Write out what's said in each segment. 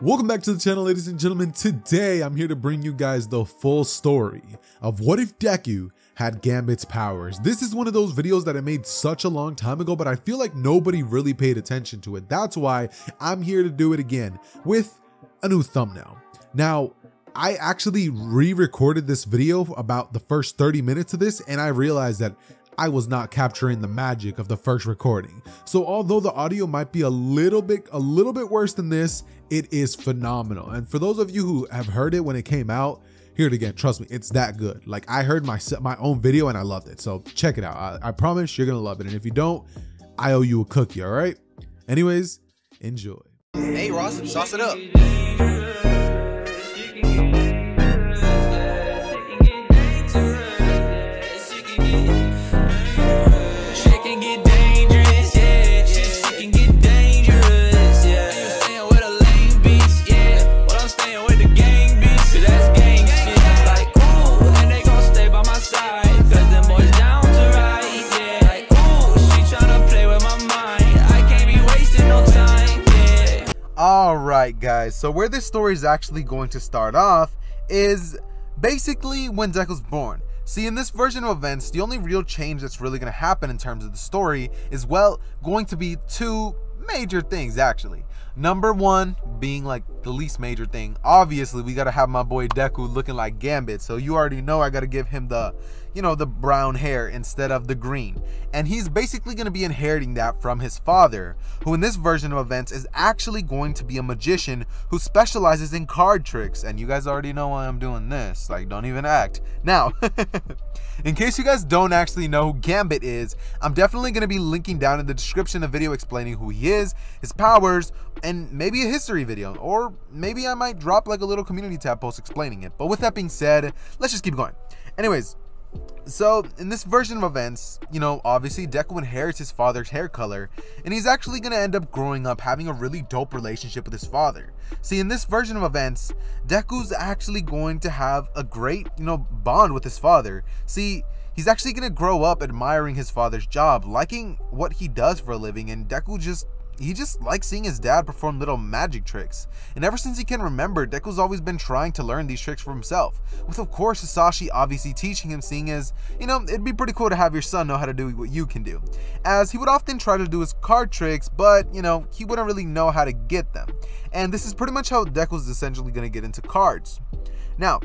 Welcome back to the channel, ladies and gentlemen. Today, I'm here to bring you guys the full story of what if Deku had Gambit's powers. This is one of those videos that I made such a long time ago, but I feel like nobody really paid attention to it. That's why I'm here to do it again with a new thumbnail. Now, I actually re-recorded this video about the first 30 minutes of this, and I realized that I was not capturing the magic of the first recording. So although the audio might be a little bit worse than this, it is phenomenal. And for those of you who have heard it when it came out, hear it again. Trust me, it's that good. Like, I heard my own video and I loved it. So check it out. I promise you're gonna love it. And if you don't, I owe you a cookie, all right? Anyways, enjoy. Hey Ross, sauce it up. Alright guys, so where this story is actually going to start off is basically when Deku's born. See, in this version of events, the only real change that's really going to happen in terms of the story is, well, going to be two major things actually. Number one being like the least major thing. Obviously, we got to have my boy Deku looking like Gambit, so you already know I got to give him the, you know, the brown hair instead of the green. And he's basically going to be inheriting that from his father, who in this version of events is actually going to be a magician who specializes in card tricks. And you guys already know why I'm doing this, like, don't even act. Now, in case you guys don't actually know who Gambit is, I'm definitely going to be linking down in the description a video explaining who he is, his powers, and maybe a history video, or maybe I might drop like a little community tab post explaining it. But with that being said, let's just keep going. Anyways, so in this version of events, you know, obviously Deku inherits his father's hair color, and he's actually going to end up growing up having a really dope relationship with his father. See, in this version of events, Deku's actually going to have a great, you know, bond with his father. See, he's actually going to grow up admiring his father's job, liking what he does for a living, and Deku he just likes seeing his dad perform little magic tricks. And ever since he can remember, Deku's always been trying to learn these tricks for himself, with of course Hisashi obviously teaching him, seeing as, you know, it'd be pretty cool to have your son know how to do what you can do, as he would often try to do his card tricks, but, you know, he wouldn't really know how to get them. And this is pretty much how Deku's essentially going to get into cards. Now,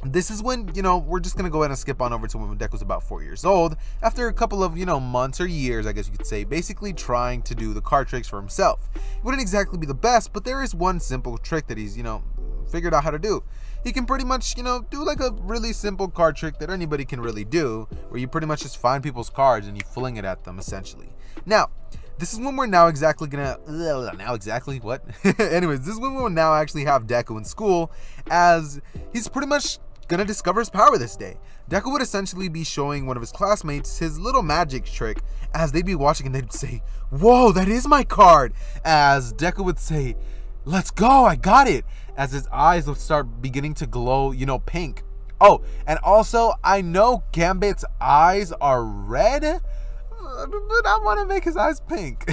this is when, you know, we're just going to go ahead and skip on over to when Deku's about 4 years old, after a couple of, you know, months or years, I guess you could say, basically trying to do the card tricks for himself. It wouldn't exactly be the best, but there is one simple trick that he's, you know, figured out how to do. He can pretty much, you know, do like a really simple card trick that anybody can really do, where you pretty much just find people's cards and you fling it at them, essentially. Now, this is when we're now exactly gonna, what? Anyways, this is when we'll now actually have Deku in school, as he's pretty much gonna discover his power this day. Deku would essentially be showing one of his classmates his little magic trick, as they'd be watching and they'd say, "Whoa, that is my card!" As Deku would say, "Let's go, I got it!" As his eyes would start beginning to glow, you know, pink. Oh, and also, I know Gambit's eyes are red, but I want to make his eyes pink.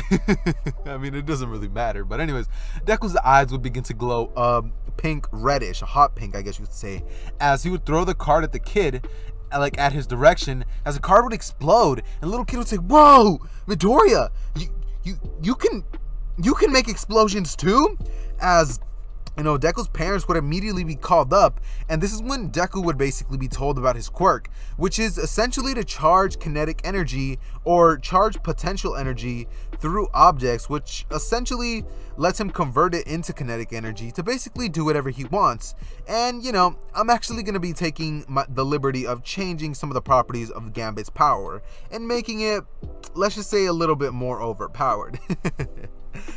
I mean, it doesn't really matter. But anyways, Deku's eyes would begin to glow pink reddish, a hot pink, I guess you could say, as he would throw the card at the kid, like at his direction, as the card would explode, and the little kid would say, "Whoa, Midoriya, you can make explosions too?" As, you know, Deku's parents would immediately be called up, and this is when Deku would basically be told about his quirk, which is essentially to charge kinetic energy or charge potential energy through objects, which essentially lets him convert it into kinetic energy to basically do whatever he wants. And, you know, I'm actually going to be taking the liberty of changing some of the properties of Gambit's power and making it, let's just say, a little bit more overpowered.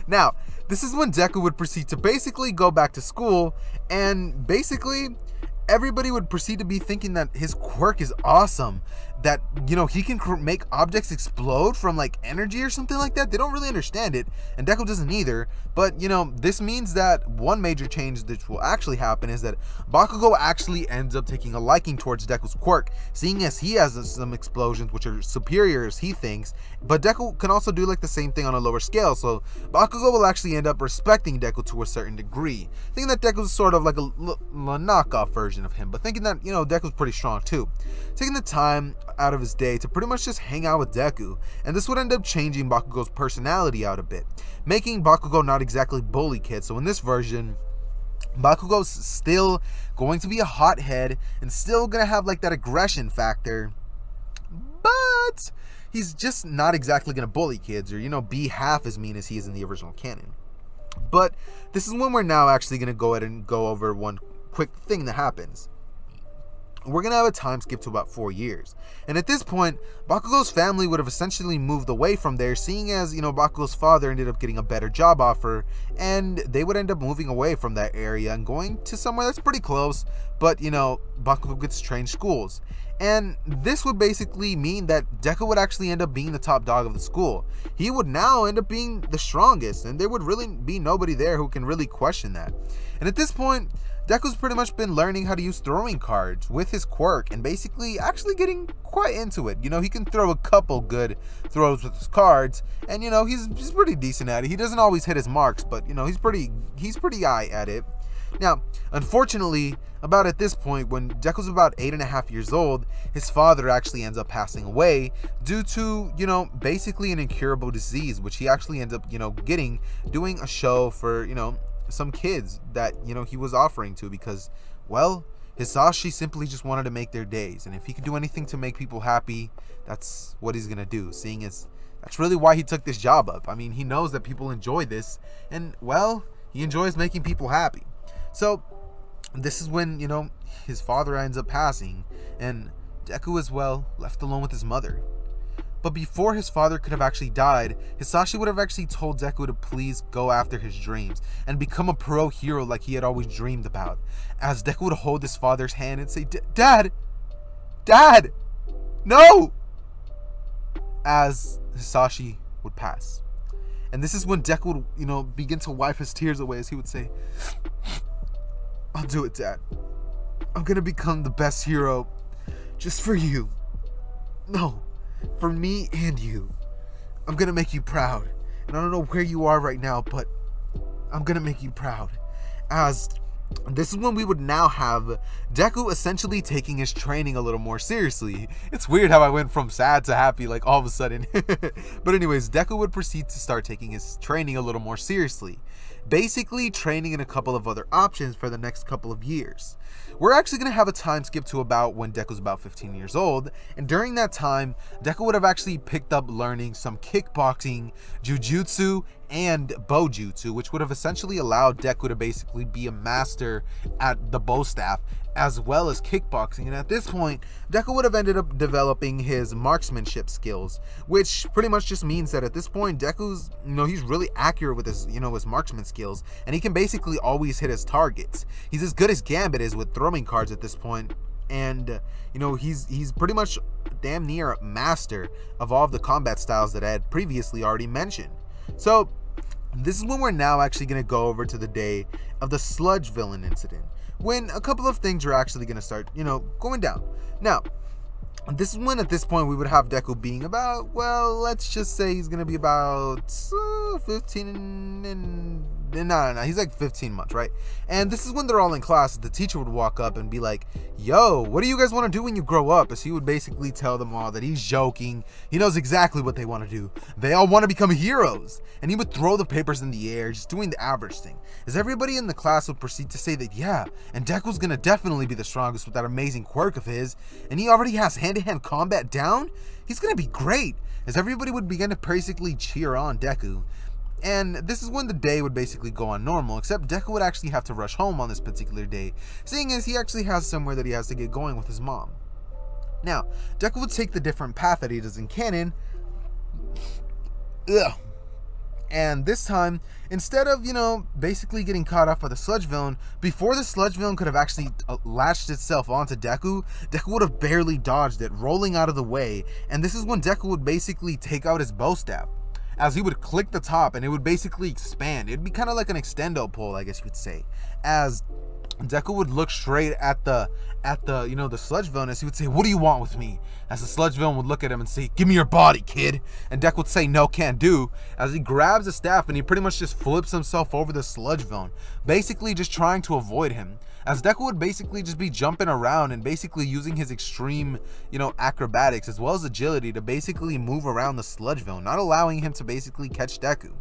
Now, this is when Deku would proceed to basically go back to school, and basically everybody would proceed to be thinking that his quirk is awesome, that, you know, he can make objects explode from like energy or something like that. They don't really understand it, and Deku doesn't either. But, you know, this means that one major change that will actually happen is that Bakugo actually ends up taking a liking towards Deku's quirk, seeing as he has some explosions which are superior as he thinks, but Deku can also do like the same thing on a lower scale. So Bakugo will actually end up respecting Deku to a certain degree, thinking that Deku's sort of like a knockoff version of him, but thinking that, you know, Deku's pretty strong too. Taking the time out of his day to pretty much just hang out with Deku, and this would end up changing Bakugo's personality out a bit, making Bakugo not exactly bully kid. So in this version, Bakugo's still going to be a hothead and still gonna have like that aggression factor, but he's just not exactly gonna bully kids or, you know, be half as mean as he is in the original canon. But this is when we're now actually gonna go ahead and go over one quick thing that happens. We're gonna have a time skip to about 4 years, and at this point Bakugo's family would have essentially moved away from there, seeing as, you know, Bakugo's father ended up getting a better job offer, and they would end up moving away from that area and going to somewhere that's pretty close, but, you know, Bakugo gets trained schools. And this would basically mean that Deku would actually end up being the top dog of the school. He would now end up being the strongest, and there would really be nobody there who can really question that. And at this point, Deku's pretty much been learning how to use throwing cards with his quirk and basically actually getting quite into it. You know, he can throw a couple good throws with his cards, and, you know, he's pretty decent at it. He doesn't always hit his marks, but, you know, he's pretty high at it. Now, unfortunately, about at this point, when Deku's about 8.5 years old, his father actually ends up passing away due to, you know, basically an incurable disease, which he actually ends up, you know, doing a show for, you know, some kids that, you know, he was offering to, because, well, Hisashi simply just wanted to make their days, and if he could do anything to make people happy, that's what he's gonna do, seeing as that's really why he took this job up. I mean, he knows that people enjoy this, and, well, he enjoys making people happy. So this is when, you know, his father ends up passing, and Deku as well left alone with his mother. But before his father could have actually died, Hisashi would have actually told Deku to please go after his dreams and become a pro hero like he had always dreamed about, as Deku would hold his father's hand and say, Dad! Dad! No! As Hisashi would pass. And this is when Deku would, you know, begin to wipe his tears away, as he would say, I'll do it, Dad. I'm gonna become the best hero just for you. No, for me and you. I'm gonna make you proud. And I don't know where you are right now, but I'm gonna make you proud. As this is when we would now have Deku essentially taking his training a little more seriously. It's weird how I went from sad to happy like all of a sudden. But anyways, Deku would proceed to start taking his training a little more seriously, basically training in a couple of other options for the next couple of years. We're actually going to have a time skip to about when Deku's about 15 years old, and during that time, Deku would have actually picked up learning some kickboxing, jujutsu, and bojutsu, which would have essentially allowed Deku to basically be a master at the bow staff as well as kickboxing. And at this point, Deku would have ended up developing his marksmanship skills, which pretty much just means that at this point, Deku's, you know, he's really accurate with his, you know, his marksman skills, and he can basically always hit his targets. He's as good as Gambit is with throwing cards at this point, and, you know, he's pretty much damn near a master of all of the combat styles that I had previously already mentioned. So this is when we're now actually going to go over to the day of the sludge villain incident, when a couple of things are actually going to start, you know, going down. Now, this is when at this point we would have Deku being about, well, let's just say he's going to be about 15 and no, he's like 15 months, right? And this is when they're all in class. The teacher would walk up and be like, yo, what do you guys want to do when you grow up? As he would basically tell them all that he's joking. He knows exactly what they want to do. They all want to become heroes. And he would throw the papers in the air, just doing the average thing. As everybody in the class would proceed to say that, yeah, and Deku's going to definitely be the strongest with that amazing quirk of his. And he already has hand-to-hand combat down. He's going to be great. As everybody would begin to basically cheer on Deku. And this is when the day would basically go on normal, except Deku would actually have to rush home on this particular day, seeing as he actually has somewhere that he has to get going with his mom. Now, Deku would take the different path that he does in canon. And this time, instead of, basically getting caught off by the sludge villain, before the sludge villain could have actually latched itself onto Deku, Deku would have barely dodged it, rolling out of the way. And this is when Deku would basically take out his bow staff, as he would click the top and it would basically expand. It'd be kind of like an extendo pole, I guess you could say, as Deku would look straight at the the sludge villain, as he would say, "What do you want with me?" As the sludge villain would look at him and say, "Give me your body, kid." And Deku would say, "No, can't do," as he grabs the staff and he pretty much just flips himself over the sludge villain, basically just trying to avoid him. As Deku would basically just be jumping around and basically using his extreme, acrobatics as well as agility to basically move around the sludge villain, not allowing him to basically catch Deku.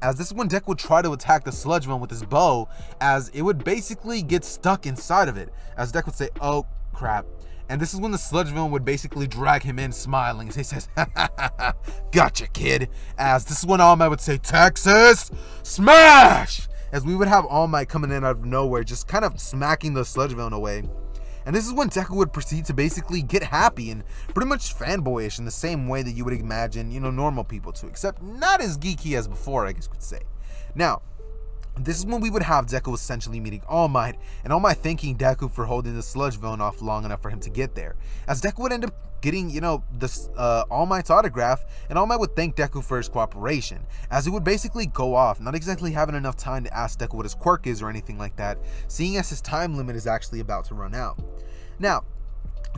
As this is when Deku would try to attack the sludge villain with his bow, as it would basically get stuck inside of it. As Deku would say, "Oh crap." And this is when the sludge villain would basically drag him in, smiling, as he says, "Ha ha ha ha, gotcha, kid." As this is when All Might would say, "Texas, smash!" As we would have All Might coming in out of nowhere, just kind of smacking the sludge villain away. And this is when Deku would proceed to basically get happy and pretty much fanboyish in the same way that you would imagine, normal people to, except not as geeky as before, I guess you could say. Now, this is when we would have Deku essentially meeting All Might, and All Might thanking Deku for holding the sludge villain off long enough for him to get there. As Deku would end up getting, this All Might's autograph, and All Might would thank Deku for his cooperation, as he would basically go off, not exactly having enough time to ask Deku what his quirk is or anything like that, seeing as his time limit is actually about to run out. Now,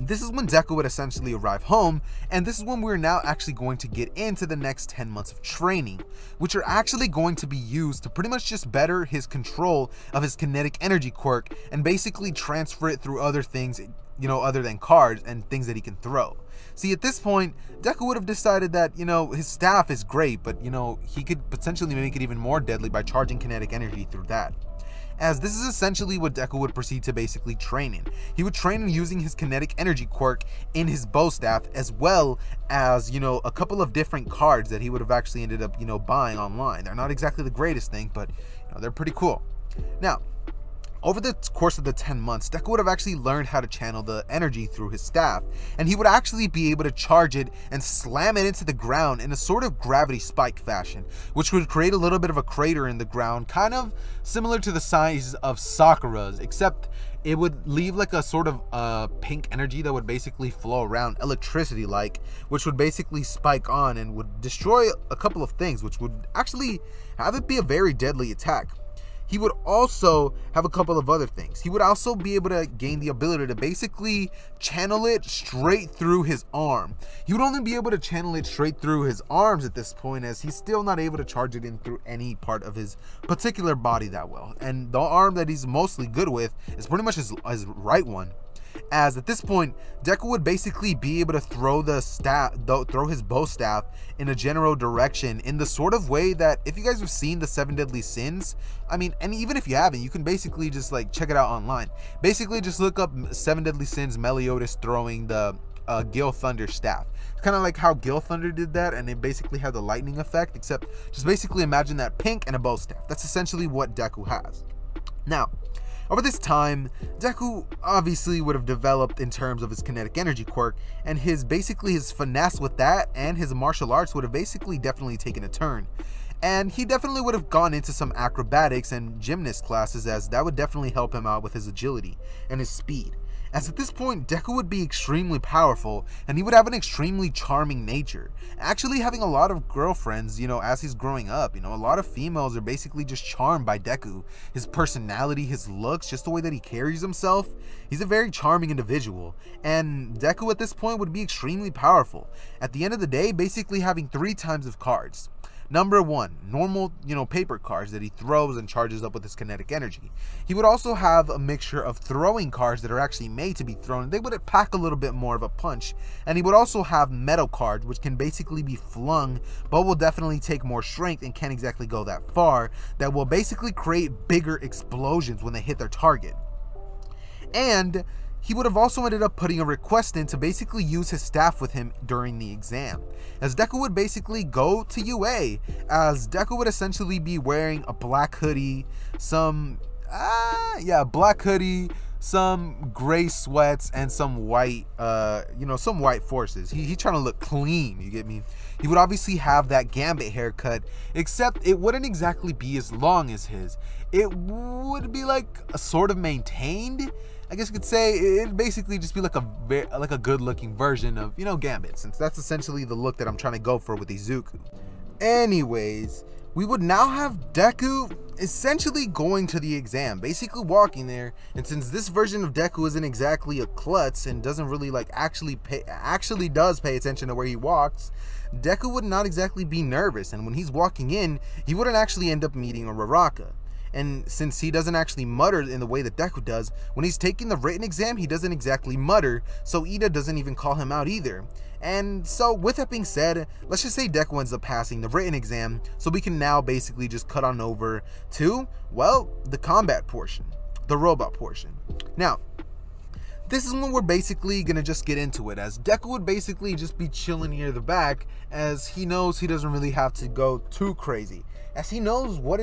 this is when Deku would essentially arrive home, and this is when we're now actually going to get into the next 10 months of training, which are actually going to be used to pretty much just better his control of his kinetic energy quirk and basically transfer it through other things, other than cards and things that he can throw. See, at this point, Deku would have decided that, his staff is great, but, he could potentially make it even more deadly by charging kinetic energy through that. As this is essentially what Deku would proceed to basically train in. He would train in using his kinetic energy quirk in his bow staff, as well as, a couple of different cards that he would have actually ended up, buying online. They're not exactly the greatest thing, but, they're pretty cool. Now, over the course of the 10 months, Deku would have actually learned how to channel the energy through his staff, and he would actually be able to charge it and slam it into the ground in a sort of gravity spike fashion, which would create a little bit of a crater in the ground, kind of similar to the size of Sakura's, except it would leave like a sort of pink energy that would basically flow around, electricity like, which would basically spike on and would destroy a couple of things, which would actually have it be a very deadly attack. He would also have a couple of other things. He would also be able to gain the ability to basically channel it straight through his arm. He would only be able to channel it straight through his arms at this point, as he's still not able to charge it in through any part of his particular body that well. And the arm that he's mostly good with is pretty much his right one. As at this point, Deku would basically be able to throw throw his bow staff in a general direction in the sort of way that, if you guys have seen the 7 Deadly Sins, I mean, and even if you haven't, you can basically just like check it out online. Basically just look up 7 Deadly Sins Meliodas throwing the Gil Thunder staff. It's kind of like how Gil Thunder did that, and it basically had the lightning effect, except just basically imagine that pink and a bow staff. That's essentially what Deku has. Now, over this time, Deku obviously would have developed in terms of his kinetic energy quirk, and his finesse with that and his martial arts would have basically definitely taken a turn. And he definitely would have gone into some acrobatics and gymnast classes, as that would definitely help him out with his agility and his speed. As at this point, Deku would be extremely powerful, and he would have an extremely charming nature. Actually having a lot of girlfriends, as he's growing up, a lot of females are basically just charmed by Deku. His personality, his looks, just the way that he carries himself. He's a very charming individual, and Deku at this point would be extremely powerful. At the end of the day, basically having 3 types of cards. Number 1, normal, paper cards that he throws and charges up with his kinetic energy. He would also have a mixture of throwing cards that are actually made to be thrown. They would pack a little bit more of a punch. And he would also have metal cards, which can basically be flung, but will definitely take more strength and can't exactly go that far, that will basically create bigger explosions when they hit their target. And he would have also ended up putting a request in to basically use his staff with him during the exam, as Deku would basically go to UA, as Deku would essentially be wearing a black hoodie, black hoodie, some gray sweats and some white, some white forces. He trying to look clean, you get me? He would obviously have that Gambit haircut, except it wouldn't exactly be as long as his. It would be like a sort of maintained, I guess you could say. It'd basically just be like a good-looking version of, Gambit, since that's essentially the look that I'm trying to go for with Izuku. Anyways, we would now have Deku essentially going to the exam, basically walking there, and since this version of Deku isn't exactly a klutz and doesn't really actually does pay attention to where he walks, Deku would not exactly be nervous, and when he's walking in, he wouldn't actually end up meeting a Uraraka. And since he doesn't actually mutter in the way that Deku does, when he's taking the written exam, he doesn't exactly mutter, so Ida doesn't even call him out either. And so with that being said, let's just say Deku ends up passing the written exam, so we can now basically just cut on over to, well, the combat portion, the robot portion. Now, this is when we're basically going to just get into it, as Deku would basically just be chilling near the back, as he knows he doesn't really have to go too crazy, as he knows what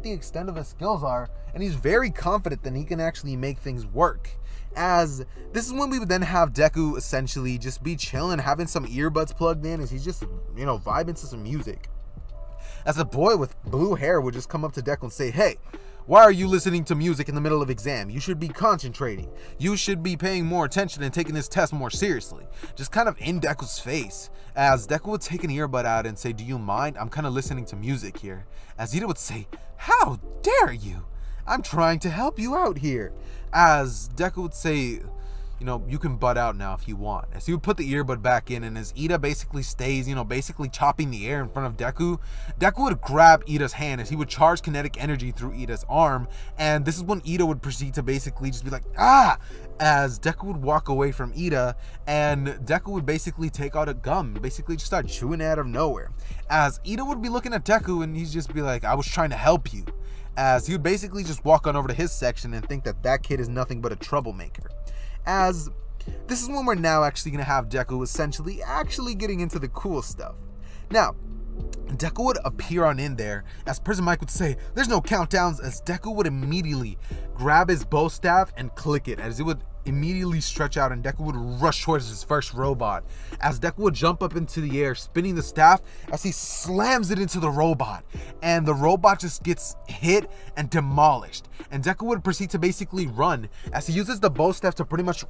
the extent of his skills are, and he's very confident that he can actually make things work. As this is when we would then have Deku essentially just be chilling, having some earbuds plugged in, as he's just, vibing to some music. As a boy with blue hair would just come up to Deku and say, "Hey, why are you listening to music in the middle of exam? You should be concentrating. You should be paying more attention and taking this test more seriously." Just kind of in Deku's face, as Deku would take an earbud out and say, "Do you mind? I'm kind of listening to music here." As Ida would say, "How dare you? I'm trying to help you out here." As Deku would say, "You can butt out now if you want." As he would put the earbud back in, and as Ida basically stays, basically chopping the air in front of Deku, Deku would grab Ida's hand as he would charge kinetic energy through Ida's arm, and this is when Ida would proceed to basically just be like, "Ah!" As Deku would walk away from Ida, and Deku would basically take out a gum, basically just start chewing it out of nowhere. As Ida would be looking at Deku, and he'd just be like, "I was trying to help you." As he would basically just walk on over to his section and think that kid is nothing but a troublemaker. As this is when we're now actually going to have Deku essentially actually getting into the cool stuff. Now, Deku would appear on in there, as Prison Mike would say, "There's no countdowns," as Deku would immediately grab his bow staff and click it, as it would immediately stretch out, and Deku would rush towards his first robot. As Deku would jump up into the air, spinning the staff, as he slams it into the robot, and the robot just gets hit and demolished. And Deku would proceed to basically run, as he uses the bow staff to pretty much,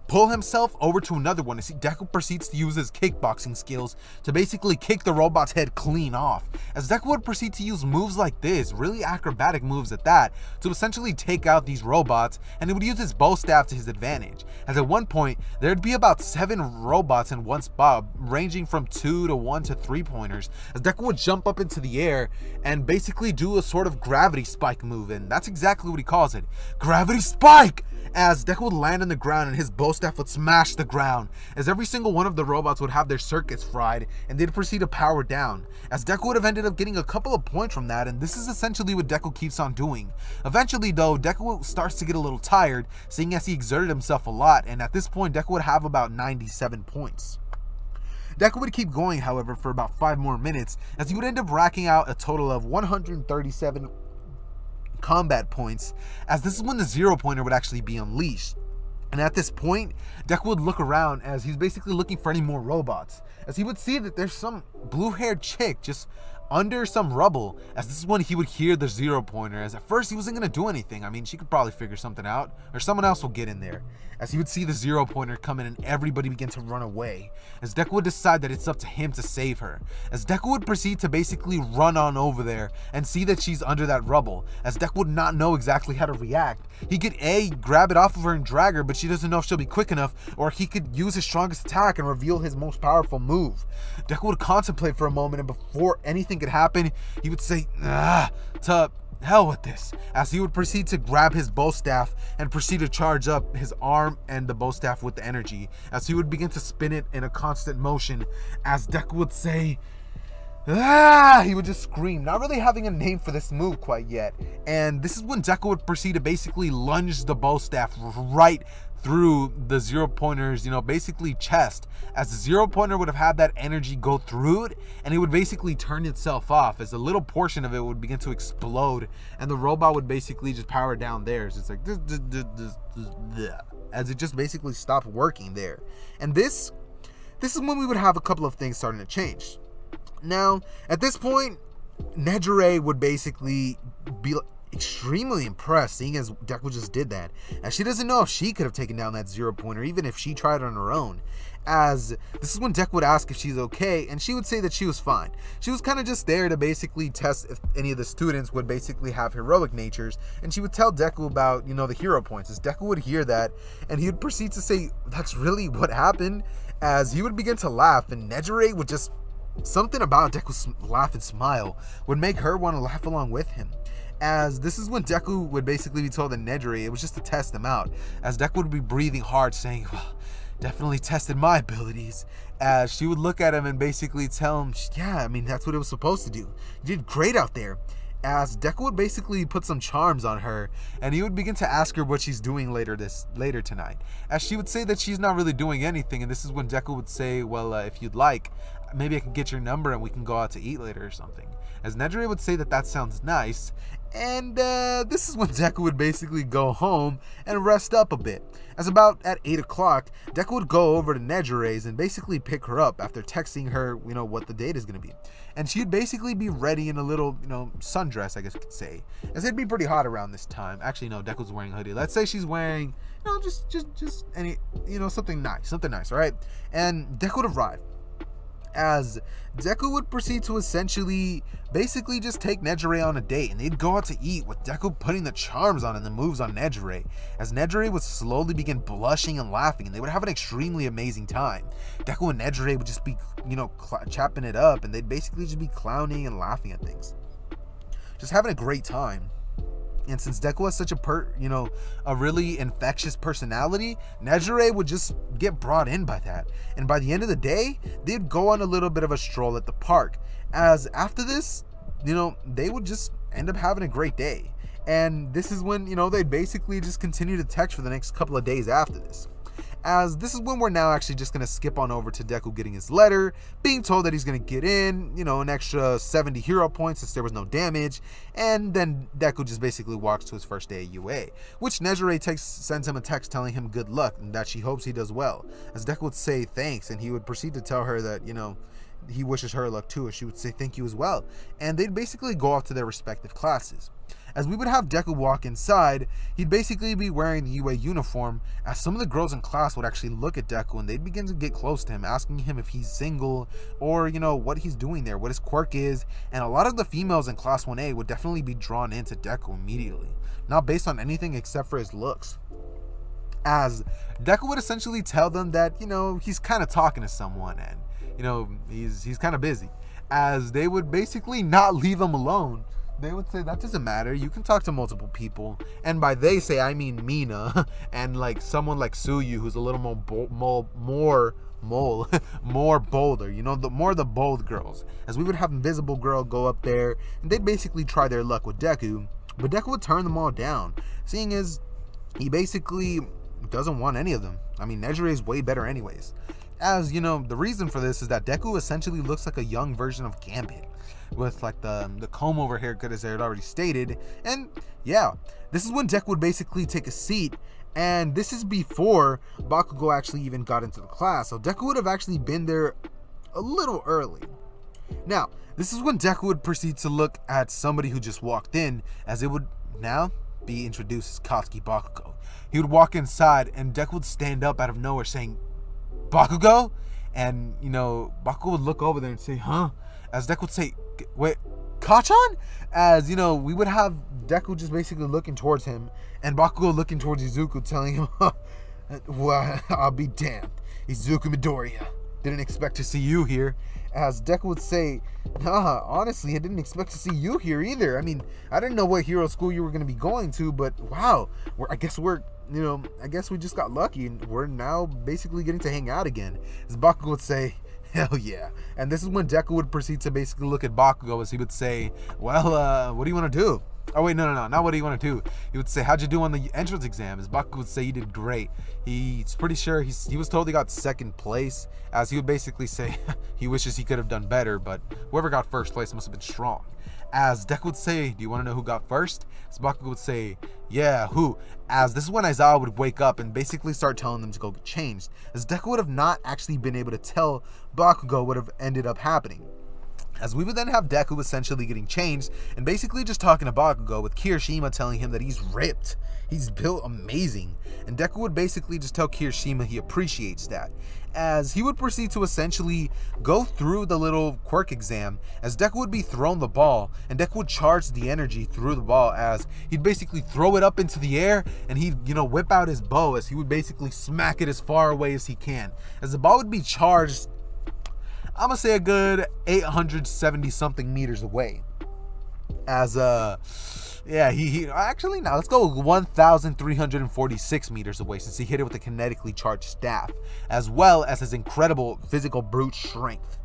pull himself over to another one. As Deku proceeds to use his kickboxing skills to basically kick the robot's head clean off. As Deku would proceed to use moves like this, really acrobatic moves at that, to essentially take out these robots, and he would use his bow staff to his advantage. As at one point, there'd be about 7 robots in one spot, ranging from 2 to 1 to 3 pointers, as Deku would jump up into the air and basically do a sort of gravity spike move, and that's exactly what he calls it, gravity spike! As Deku would land on the ground and his bow staff would smash the ground, as every single one of the robots would have their circuits fried, and they'd proceed to power down, as Deku would have ended up getting a couple of points from that, and this is essentially what Deku keeps on doing. Eventually though, Deku starts to get a little tired, seeing as he exerted himself a lot, and at this point Deku would have about 97 points. Deku would keep going, however, for about 5 more minutes, as he would end up racking out a total of 137 combat points, as this is when the 0 pointer would actually be unleashed. And at this point, Deku would look around as he's basically looking for any more robots, as he would see that there's some blue-haired chick just under some rubble, as this is when he would hear the 0 pointer, as at first he wasn't going to do anything. I mean, she could probably figure something out, or someone else will get in there, as he would see the 0 pointer come in and everybody begin to run away, as Deku would decide that it's up to him to save her, as Deku would proceed to basically run on over there and see that she's under that rubble, as Deku would not know exactly how to react. He could grab it off of her and drag her, but she doesn't know if she'll be quick enough, or he could use his strongest attack and reveal his most powerful move. Deku would contemplate for a moment, and before anything could happen, he would say, to hell with this, as he would proceed to grab his bow staff and proceed to charge up his arm and the bow staff with the energy, as he would begin to spin it in a constant motion, as Deku would say, Ah, he would just scream, not really having a name for this move quite yet. And this is when Deku would proceed to basically lunge the bow staff right through the Zero Pointer's, basically chest, as the Zero Pointer would have had that energy go through it, and it would basically turn itself off as a little portion of it would begin to explode, and the robot would basically just power down theirs. It's like this, as it just basically stopped working there. And this is when we would have a couple of things starting to change. Now, at this point, Nejire would basically be extremely impressed, seeing as Deku just did that, as she doesn't know if she could have taken down that Zero Pointer, even if she tried on her own. As this is when Deku would ask if she's okay, and she would say that she was fine. She was kind of just there to basically test if any of the students would basically have heroic natures, and she would tell Deku about, the hero points. As Deku would hear that, and he would proceed to say, "That's really what happened," as he would begin to laugh, and Nejire would just, something about Deku's laugh and smile would make her want to laugh along with him. As this is when Deku would basically be told that Nejire, it was just to test him out, as Deku would be breathing hard, saying, "Well, definitely tested my abilities," as she would look at him and basically tell him, "Yeah, I mean, that's what it was supposed to do. You did great out there." As Deku would basically put some charms on her, and he would begin to ask her what she's doing later tonight, as she would say that she's not really doing anything. And this is when Deku would say, "Well, if you'd like, maybe I can get your number and we can go out to eat later or something." As Nejire would say that sounds nice, and this is when Deku would basically go home and rest up a bit. As about at 8 o'clock, Deku would go over to Nejire's and basically pick her up after texting her, what the date is going to be. And she'd basically be ready in a little, sundress, I guess you could say. As it'd be pretty hot around this time. Actually, no, Deku's wearing a hoodie. Let's say she's wearing, just any, something nice, all right? And Deku would arrive. As Deku would proceed to essentially basically just take Nejire on a date, and they'd go out to eat with Deku putting the charms on and the moves on Nejire, as Nejire would slowly begin blushing and laughing, and they would have an extremely amazing time. Deku and Nejire would just be, chapping it up, and they'd basically just be clowning and laughing at things, just having a great time. And since Deku has such a really infectious personality, Nejire would just get brought in by that. And by the end of the day, they'd go on a little bit of a stroll at the park. As after this, they would just end up having a great day. And this is when, they'd basically just continue to text for the next couple of days after this. As this is when we're now actually just going to skip on over to Deku getting his letter, being told that he's going to get in, an extra 70 hero points since there was no damage, and then Deku just basically walks to his first day at UA, which Nejire sends him a text telling him good luck and that she hopes he does well. As Deku would say thanks, and he would proceed to tell her that, he wishes her luck too, and she would say thank you as well. And they'd basically go off to their respective classes. As we would have Deku walk inside, he'd basically be wearing the UA uniform, as some of the girls in class would actually look at Deku and they'd begin to get close to him, asking him if he's single or, what he's doing there, what his quirk is. And a lot of the females in Class 1A would definitely be drawn into Deku immediately, not based on anything except for his looks. As Deku would essentially tell them that, he's kind of talking to someone and, he's kind of busy. As they would basically not leave him alone. They would say, that doesn't matter, you can talk to multiple people. And by they say, I mean Mina, and like someone like Suyu, who's a little more bolder, the bold girls. As we would have Invisible Girl go up there, and they'd basically try their luck with Deku, but Deku would turn them all down, seeing as he basically doesn't want any of them. I mean, Nejire is way better anyways. As, the reason for this is that Deku essentially looks like a young version of Gambit, with like the comb over haircut, as I had already stated. And yeah, this is when Deku would basically take a seat, and this is before Bakugo actually even got into the class, so Deku would have actually been there a little early. Now, this is when Deku would proceed to look at somebody who just walked in, as it would now be introduced as Katsuki Bakugo. He would walk inside, and Deku would stand up out of nowhere saying, "Bakugo?" And, Bakugo would look over there and say, "Huh?" As Deku would say, "Wait, Kacchan?" As, we would have Deku just basically looking towards him, and Bakugo looking towards Izuku, telling him, "Well, I'll be damned. Izuku Midoriya. Didn't expect to see you here." As Deku would say, "Nah, honestly, I didn't expect to see you here either. I mean, I didn't know what hero school you were going to be going to, but wow, I guess we just got lucky, and we're now basically getting to hang out again." As Bakugo would say, Hell yeah. And this is when Deku would proceed to basically look at Bakugo as he would say, well, what do you want to do? Oh wait, no, not what do you want to do? He would say, how'd you do on the entrance exam? As Bakugo would say, you did great. He's pretty sure he was told he got second place, as he would basically say he wishes he could have done better, but whoever got first place must have been strong. As Deku would say, do you want to know who got first? As Bakugo would say, yeah, who? As this is when Aizawa would wake up and basically start telling them to go get changed, as Deku would have not actually been able to tell Bakugo what would have ended up happening. As we would then have Deku essentially getting changed and basically just talking to Bakugo, with Kirishima telling him that he's ripped, he's built amazing, and Deku would basically just tell Kirishima he appreciates that. As he would proceed to essentially go through the little quirk exam, as Deku would be thrown the ball, and Deku would charge the energy through the ball, as he'd basically throw it up into the air, and he'd, whip out his bow, as he would basically smack it as far away as he can. As the ball would be charged, I'm gonna say a good 870 something meters away. As yeah, he actually, now let's go 1,346 meters away, since he hit it with a kinetically charged staff, as well as his incredible physical brute strength.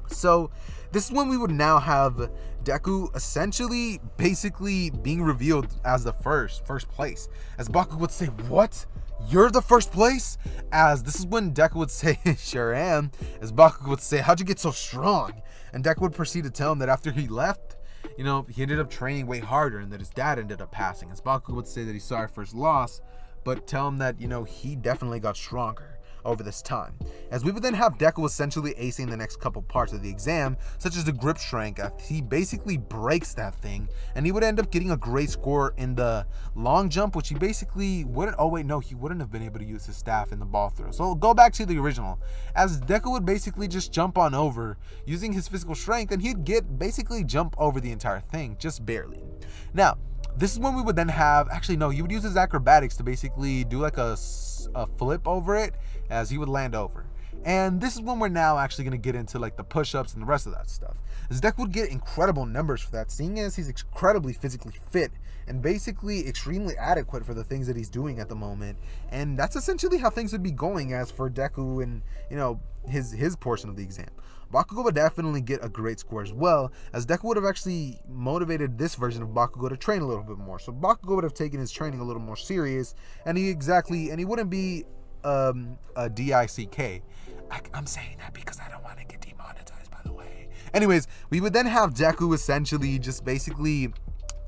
So this is when we would now have Deku essentially basically being revealed as the first place, as Bakugo would say, what? You're the first place? As this is when Deku would say, sure am. As Bakugo would say, how'd you get so strong? And Deku would proceed to tell him that after he left, he ended up training way harder, and that his dad ended up passing. As Bakugo would say that he's sorry for his loss, but tell him that, he definitely got stronger over this time. As we would then have Deku essentially acing the next couple parts of the exam, such as the grip strength. He basically breaks that thing, and he would end up getting a great score in the long jump, which he basically wouldn't, oh wait, no, he wouldn't have been able to use his staff in the ball throw. So go back to the original, as Deku would basically just jump on over using his physical strength, and he'd basically jump over the entire thing, just barely. Now, this is when we would then have, actually no, he would use his acrobatics to basically do like a flip over it, as he would land over. And this is when we're now actually going to get into like the push-ups and the rest of that stuff. As Deku would get incredible numbers for that, seeing as he's incredibly physically fit and basically extremely adequate for the things that he's doing at the moment. And that's essentially how things would be going as for Deku and, his portion of the exam. Bakugo would definitely get a great score as well, as Deku would have actually motivated this version of Bakugo to train a little bit more. So Bakugo would have taken his training a little more serious, and he wouldn't be a DICK. I'm saying that because I don't want to get demonetized, by the way. Anyways, we would then have Deku essentially just basically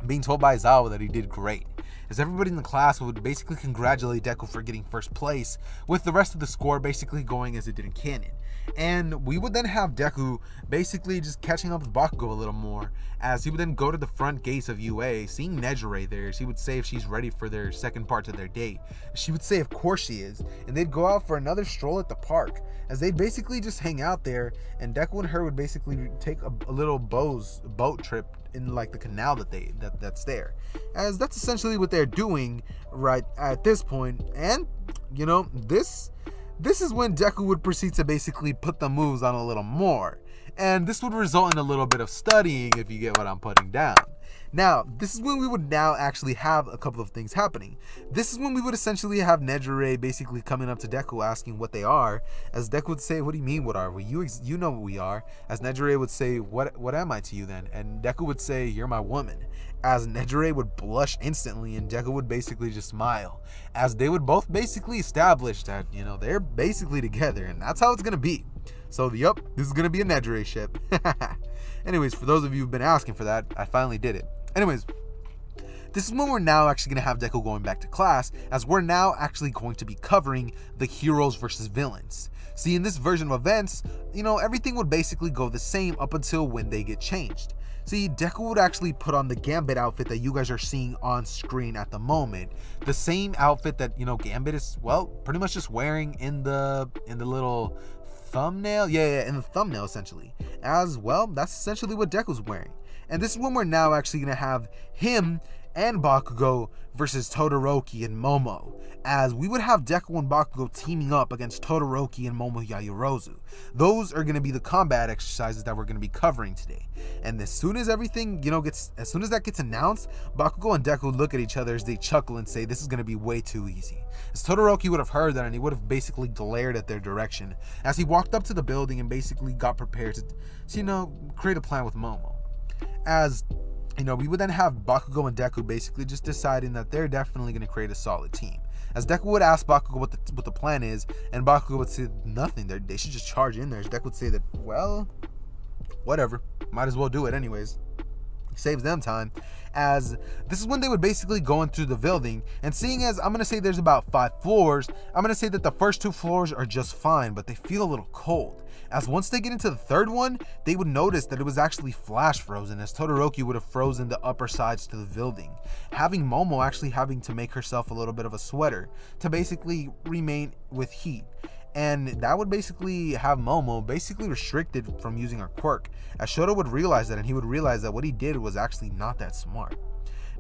being told by Aizawa that he did great, as everybody in the class would basically congratulate Deku for getting first place, with the rest of the score basically going as it did in canon. And we would then have Deku basically just catching up with Bakugo a little more, as he would then go to the front gates of UA, seeing Nejire there. She would say if she's ready for their second part of their date. She would say of course she is, and they'd go out for another stroll at the park, as they'd basically just hang out there, and Deku and her would basically take a little boat trip in like the canal that's there, as that's essentially what they're doing right at this point. And this is when Deku would proceed to basically put the moves on a little more, and this would result in a little bit of studying, if you get what I'm putting down. Now, this is when we would now actually have a couple of things happening. This is when we would essentially have Nejire basically coming up to Deku asking what they are, as Deku would say, what do you mean, what are we? You know what we are. As Nejire would say, what am I to you then? And Deku would say, you're my woman. As Nejire would blush instantly, and Deku would basically just smile, as they would both basically establish that, they're basically together, and that's how it's going to be. So, yup, this is going to be a Nejire ship. Anyways, for those of you who've been asking for that, I finally did it. Anyways, this is when we're now actually going to have Deku going back to class, as we're now actually going to be covering the heroes versus villains. See, in this version of events, everything would basically go the same up until when they get changed. See, Deku would actually put on the Gambit outfit that you guys are seeing on screen at the moment. The same outfit that, Gambit is, well, pretty much just wearing in the little thumbnail. Yeah, in the thumbnail, essentially. As well, that's essentially what Deku's wearing. And this is when we're now actually going to have him and Bakugo versus Todoroki and Momo, as we would have Deku and Bakugo teaming up against Todoroki and Momo Yaoyorozu. Those are going to be the combat exercises that we're going to be covering today. And as soon as everything, as soon as that gets announced, Bakugo and Deku look at each other as they chuckle and say, this is going to be way too easy. As Todoroki would have heard that, and he would have basically glared at their direction as he walked up to the building and basically got prepared to, create a plan with Momo. As we would then have Bakugo and Deku basically just deciding that they're definitely going to create a solid team. As Deku would ask Bakugo what the plan is, and Bakugo would say nothing. They should just charge in there. As Deku would say that, well, whatever. Might as well do it anyways. Saves them time, as this is when they would basically go into the building, and seeing as I'm going to say there's about 5 floors, I'm going to say that the first 2 floors are just fine, but they feel a little cold. As once they get into the third one, they would notice that it was actually flash frozen, as Todoroki would have frozen the upper sides to the building, having Momo actually having to make herself a little bit of a sweater to basically remain with heat. And that would basically have Momo basically restricted from using her quirk, as Shoto would realize that, and he would realize that what he did was actually not that smart.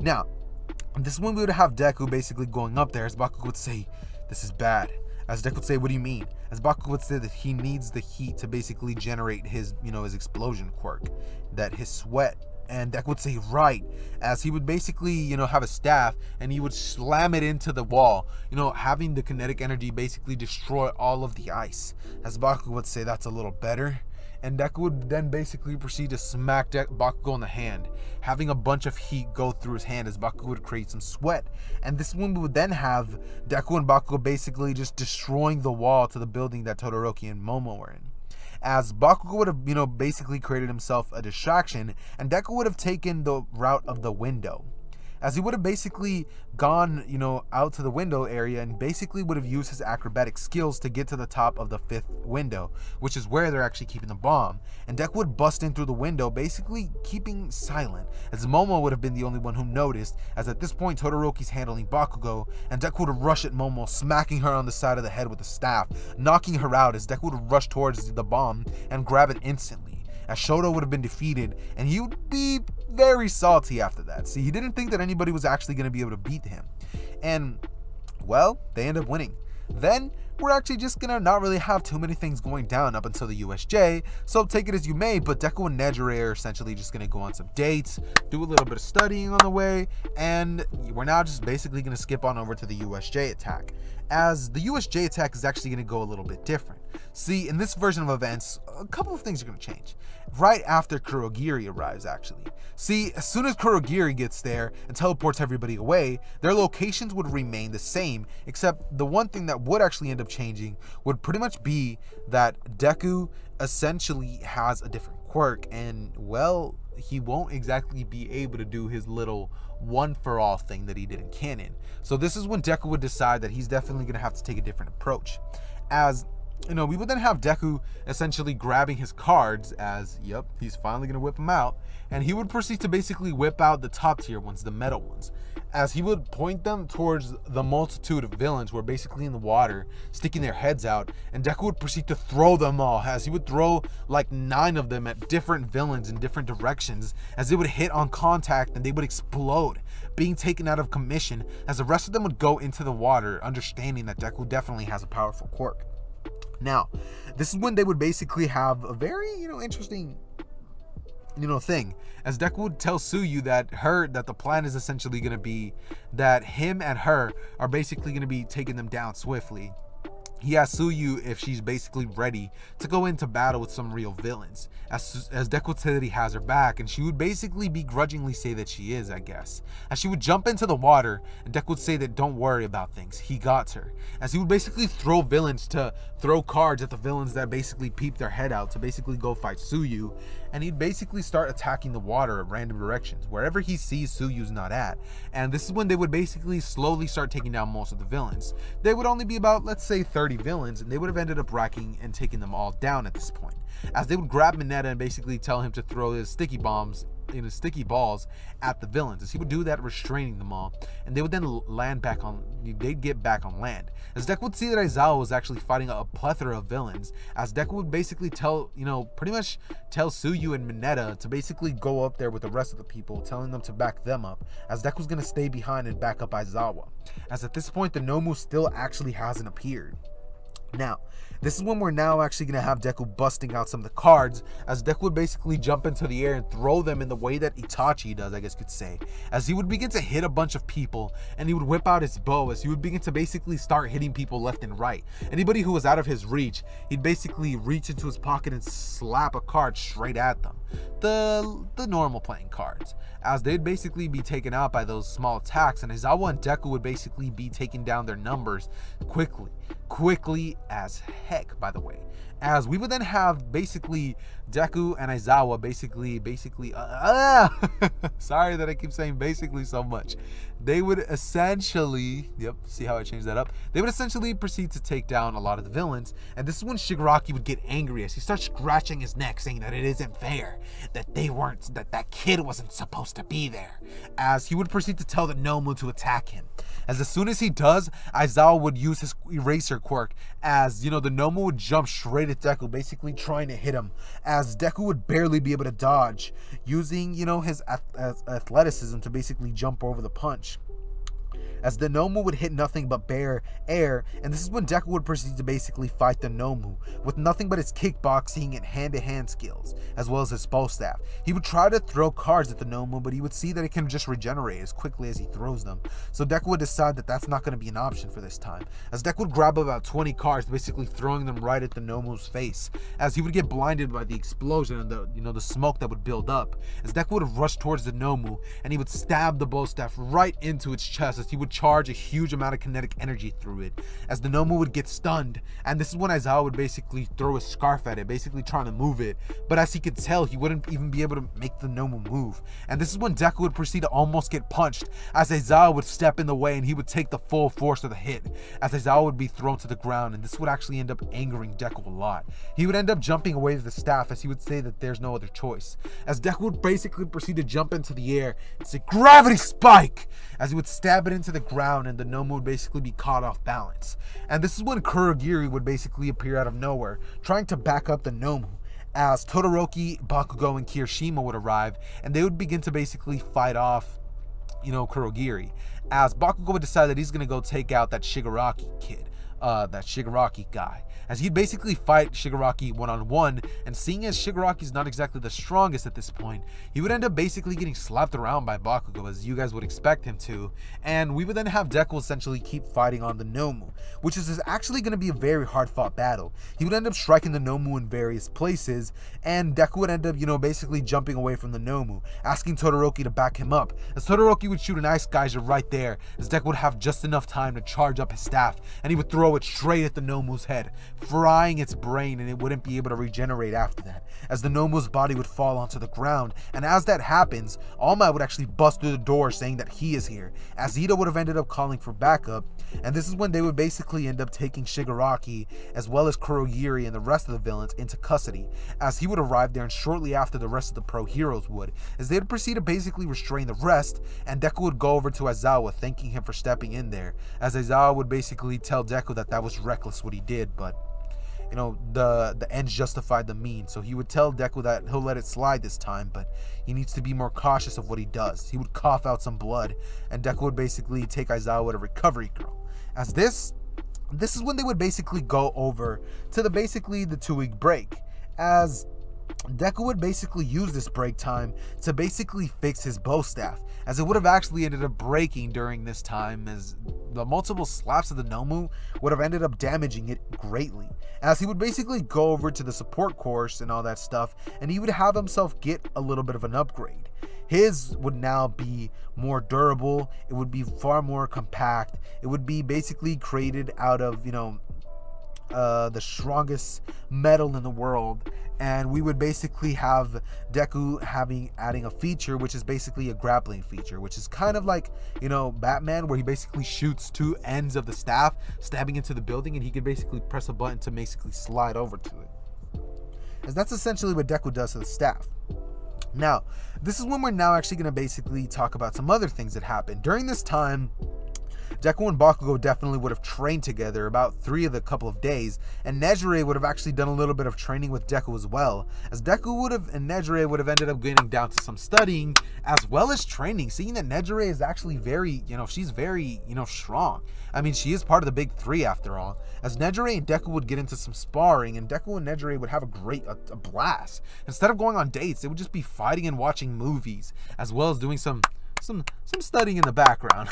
Now, this is when we would have Deku basically going up there, as Bakugo would say, this is bad. As Deku would say, what do you mean? As Bakugo would say that he needs the heat to basically generate his, his explosion quirk, that his sweat. And Deku would say, right, as he would basically, have a staff and he would slam it into the wall, having the kinetic energy basically destroy all of the ice. As Bakugo would say, that's a little better. And Deku would then basically proceed to smack Bakugo in the hand, having a bunch of heat go through his hand as Bakugo would create some sweat. And this one would then have Deku and Bakugo basically just destroying the wall to the building that Todoroki and Momo were in. As Bakugo would have, basically created himself a distraction, and Deku would have taken the route of the window. As he would have basically gone, out to the window area and basically would have used his acrobatic skills to get to the top of the 5th window, which is where they're actually keeping the bomb. And Deku would bust in through the window, basically keeping silent, as Momo would have been the only one who noticed, as at this point Todoroki's handling Bakugo, and Deku would have rushed at Momo, smacking her on the side of the head with a staff, knocking her out as Deku would have rushed towards the bomb and grab it instantly. As Shoto would have been defeated, and he would be very salty after that. See, he didn't think that anybody was actually going to be able to beat him. And, well, they end up winning. Then, we're actually just going to not really have too many things going down up until the USJ, so take it as you may, but Deku and Nejire are essentially just going to go on some dates, do a little bit of studying on the way, and we're now just basically going to skip on over to the USJ attack, as the USJ attack is actually going to go a little bit different. See, in this version of events, a couple of things are going to change. Right after Kurogiri arrives, actually. See, as soon as Kurogiri gets there and teleports everybody away, their locations would remain the same, except the one thing that would actually end up changing would pretty much be that Deku essentially has a different quirk, and, well, he won't exactly be able to do his little one-for-all thing that he did in canon. So this is when Deku would decide that he's definitely going to have to take a different approach. As we would then have Deku essentially grabbing his cards as, yep, he's finally going to whip them out. And he would proceed to basically whip out the top tier ones, the metal ones, as he would point them towards the multitude of villains who are basically in the water, sticking their heads out. And Deku would proceed to throw them all, as he would throw like 9 of them at different villains in different directions, as they would hit on contact and they would explode, being taken out of commission, as the rest of them would go into the water, understanding that Deku definitely has a powerful quirk. Now, this is when they would basically have a very, interesting, thing, as Deku would tell Tsuyu that the plan is essentially going to be that him and her are basically going to be taking them down swiftly. He asks Tsuyu if she's basically ready to go into battle with some real villains, as Deku would say that he has her back, and she would basically begrudgingly say that she is, I guess. As she would jump into the water, and Deku would say that don't worry about things, he got her. As he would basically throw villains to throw cards at the villains that basically peep their head out to basically go fight Tsuyu, and he'd basically start attacking the water at random directions, wherever he sees Tsuyu's not at. And this is when they would basically slowly start taking down most of the villains. They would only be about, let's say, 30 villains, and they would have ended up racking and taking them all down at this point, as they would grab Mineta and basically tell him to throw his sticky bombs sticky balls at the villains, as he would do that, restraining them all, and they would then they'd get back on land. As Deku would see that Aizawa was actually fighting a plethora of villains, as Deku would basically pretty much tell Tsuyu and Mineta to basically go up there with the rest of the people, telling them to back them up, as Deku's gonna stay behind and back up Aizawa, as at this point the Nomu still actually hasn't appeared. Now, this is when we're now actually going to have Deku busting out some of the cards, as Deku would basically jump into the air and throw them in the way that Itachi does, I guess you could say, as he would begin to hit a bunch of people, and he would whip out his bow, as he would begin to basically start hitting people left and right. Anybody who was out of his reach, he'd basically reach into his pocket and slap a card straight at them. The normal playing cards, as they'd basically be taken out by those small attacks, and Aizawa and Deku would basically be taking down their numbers quickly as heck, by the way, as we would then have basically Deku and Aizawa basically sorry that I keep saying basically so much. They would essentially, see how I changed that up? They would essentially proceed to take down a lot of the villains, and this is when Shigaraki would get angry, as he starts scratching his neck, saying that it isn't fair, that that kid wasn't supposed to be there, as he would proceed to tell the Nomu to attack him. As soon as he does, Aizawa would use his eraser quirk, as the Nomu would jump straight at Deku, basically trying to hit him, as Deku would barely be able to dodge, using his athleticism to basically jump over the punch, as the Nomu would hit nothing but bare air, and this is when Deku would proceed to basically fight the Nomu with nothing but his kickboxing and hand-to-hand skills, as well as his bow staff. He would try to throw cards at the Nomu, but he would see that it can just regenerate as quickly as he throws them, so Deku would decide that that's not going to be an option for this time, as Deku would grab about 20 cards, basically throwing them right at the Nomu's face, as he would get blinded by the explosion and the smoke that would build up, as Deku would rush towards the Nomu, and he would stab the bow staff right into its chest, as he would charge a huge amount of kinetic energy through it, as the Nomu would get stunned, and this is when Aizawa would basically throw his scarf at it, basically trying to move it, but as he could tell, he wouldn't even be able to make the Nomu move, and this is when Deku would proceed to almost get punched, as Aizawa would step in the way and he would take the full force of the hit, as Aizawa would be thrown to the ground, and this would actually end up angering Deku a lot. He would end up jumping away with the staff, as he would say that there's no other choice, as Deku would basically proceed to jump into the air and say, "Gravity Spike!" as he would stab it into the ground, and the Nomu would basically be caught off balance. And this is when Kurogiri would basically appear out of nowhere, trying to back up the Nomu, as Todoroki, Bakugo, and Kirishima would arrive, and they would begin to basically fight off Kurogiri, as Bakugo would decide that he's going to go take out that Shigaraki kid, that Shigaraki guy, as he'd basically fight Shigaraki one-on-one, and seeing as Shigaraki's not exactly the strongest at this point, he would end up basically getting slapped around by Bakugo, as you guys would expect him to, and we would then have Deku essentially keep fighting on the Nomu, which is actually going to be a very hard-fought battle. He would end up striking the Nomu in various places, and Deku would end up, basically jumping away from the Nomu, asking Todoroki to back him up, as Todoroki would shoot an Ice Geyser right there, as Deku would have just enough time to charge up his staff, and he would throw it straight at the Nomu's head, frying its brain, and it wouldn't be able to regenerate after that, as the Nomu's body would fall onto the ground. And as that happens, All Might would actually bust through the door saying that he is here, as Ito would have ended up calling for backup, and this is when they would basically end up taking Shigaraki as well as Kurogiri and the rest of the villains into custody, as he would arrive there, and shortly after the rest of the pro heroes would, as they would proceed to basically restrain the rest, and Deku would go over to Aizawa thanking him for stepping in there, as Aizawa would basically tell Deku that was reckless what he did, but the ends justified the means, so he would tell Deku that he'll let it slide this time, but he needs to be more cautious of what he does. He would cough out some blood, and Deku would basically take Aizawa to Recovery Girl, as this is when they would basically go over to the 2-week break, as Deku would basically use this break time to basically fix his bow staff, as it would have actually ended up breaking during this time, as the multiple slaps of the Nomu would have ended up damaging it greatly, as he would basically go over to the support course and all that stuff, and he would have himself get a little bit of an upgrade. His would now be more durable, it would be far more compact, it would be basically created out of the strongest metal in the world, and we would basically have Deku adding a feature which is basically a grappling feature, which is kind of like Batman, where he basically shoots two ends of the staff stabbing into the building, and he can basically press a button to basically slide over to it, as that's essentially what Deku does to the staff. Now, this is when we're now actually going to basically talk about some other things that happened. During this time, Deku and Bakugo definitely would have trained together about 3 of the couple of days, and Nejire would have actually done a little bit of training with Deku as well, as Deku would have and Nejire would have ended up getting down to some studying as well as training, seeing that Nejire is actually very, she's very, strong. I mean, she is part of the big 3 after all, as Nejire and Deku would get into some sparring, and Deku and Nejire would have a blast. Instead of going on dates, they would just be fighting and watching movies, as well as doing some studying in the background.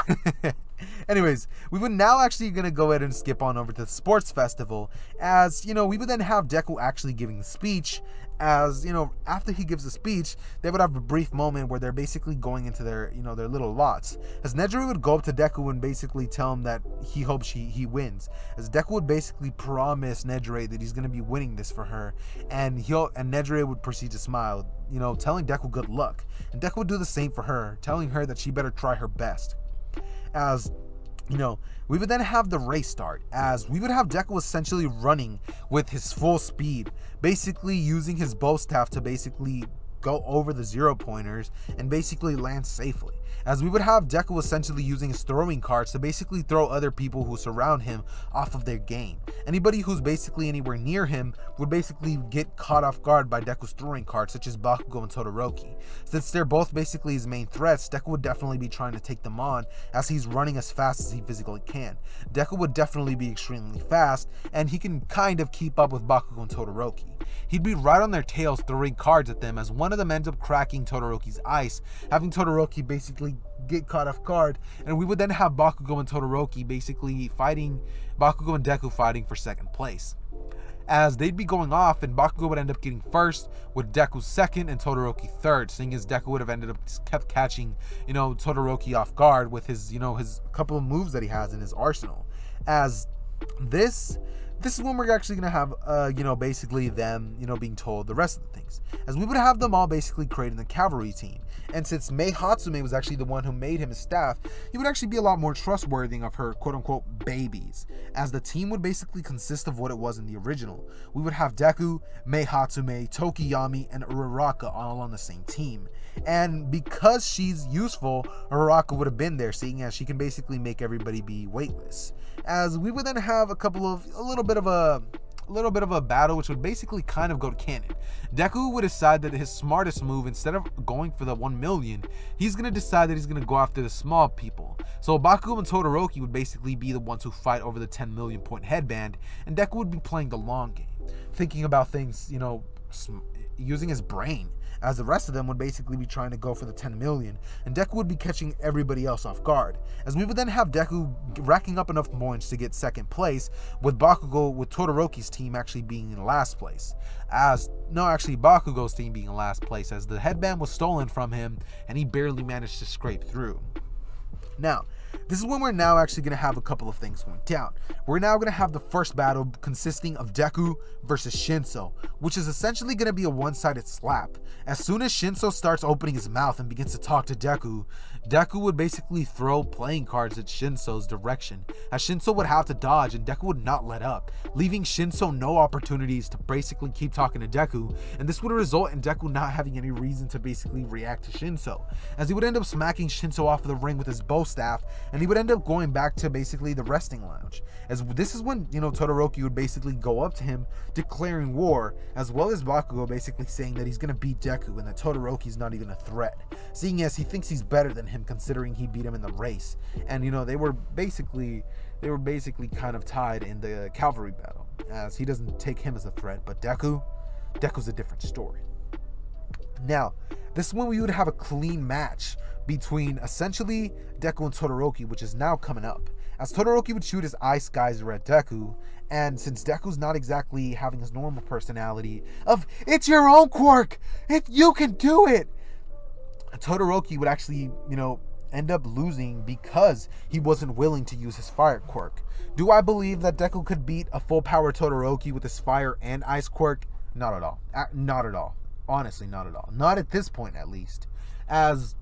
Anyways, we would now actually gonna go ahead and skip on over to the sports festival, as we would then have Deku actually giving the speech. As after he gives a speech, they would have a brief moment where they're basically going into their their little lots, as Nejire would go up to Deku and basically tell him that he hopes he wins, as Deku would basically promise Nejire that he's gonna be winning this for her, and Nejire would proceed to smile, telling Deku good luck, and Deku would do the same for her, telling her that she better try her best. As we would then have the race start, as we would have Deku essentially running with his full speed, basically using his bow staff to basically go over the 0-pointers and basically land safely, as we would have Deku essentially using his throwing cards to basically throw other people who surround him off of their game. Anybody who's basically anywhere near him would basically get caught off guard by Deku's throwing cards, such as Bakugo and Todoroki. Since they're both basically his main threats, Deku would definitely be trying to take them on, as he's running as fast as he physically can. Deku would definitely be extremely fast, and he can kind of keep up with Bakugo and Todoroki. He'd be right on their tails throwing cards at them, as one of them ends up cracking Todoroki's ice, having Todoroki basically get caught off guard, and we would then have Bakugo and Todoroki basically fighting, Bakugo and Deku fighting for second place, as they'd be going off, and Bakugo would end up getting first, with Deku second and Todoroki third, seeing as Deku would have ended up kept catching Todoroki off guard with his his couple of moves that he has in his arsenal. As this is when we're actually gonna have basically them being told the rest of the things, as we would have them all basically creating the cavalry team. And since Mei Hatsume was actually the one who made him his staff, he would actually be a lot more trustworthy of her quote-unquote babies, as the team would basically consist of what it was in the original. We would have Deku, Mei Hatsume, Tokiyami, and Uraraka all on the same team. And because she's useful, Uraraka would have been there, seeing as she can basically make everybody be weightless. As we would then have a little bit of a battle, which would basically kind of go to canon. Deku would decide that his smartest move, instead of going for the 1 million, he's going to decide that he's going to go after the small people. So Bakugo and Todoroki would basically be the ones who fight over the 10 million point headband, and Deku would be playing the long game, thinking about things, using his brain, as the rest of them would basically be trying to go for the 10 million, and Deku would be catching everybody else off guard, as we would then have Deku racking up enough points to get second place, with Todoroki's team actually being in last place. Bakugo's team being in last place, as the headband was stolen from him and he barely managed to scrape through. Now, this is when we're now actually going to have a couple of things going down. We're now going to have the first battle consisting of Deku versus Shinso, which is essentially going to be a one-sided slap. As soon as Shinso starts opening his mouth and begins to talk to Deku, Deku would basically throw playing cards at Shinso's direction, as Shinso would have to dodge and Deku would not let up, leaving Shinso no opportunities to basically keep talking to Deku, and this would result in Deku not having any reason to basically react to Shinso, as he would end up smacking Shinso off of the ring with his bow staff, and he would end up going back to basically the resting lounge, as this is when Todoroki would basically go up to him declaring war, as well as Bakugo basically saying that he's gonna beat Deku and that Todoroki's not even a threat, seeing as he thinks he's better than him considering he beat him in the race. And they were basically kind of tied in the cavalry battle, as he doesn't take him as a threat, but Deku's a different story. Now, this is when we would have a clean match between essentially Deku and Todoroki, which is now coming up, as Todoroki would shoot his ice geyser at Deku, and since Deku's not exactly having his normal personality of "it's your own quirk, you can do it," Todoroki would actually end up losing because he wasn't willing to use his fire quirk. Do I believe that Deku could beat a full power Todoroki with his fire and ice quirk? Not at all. Not at all. Honestly, not at all. Not at this point, at least. As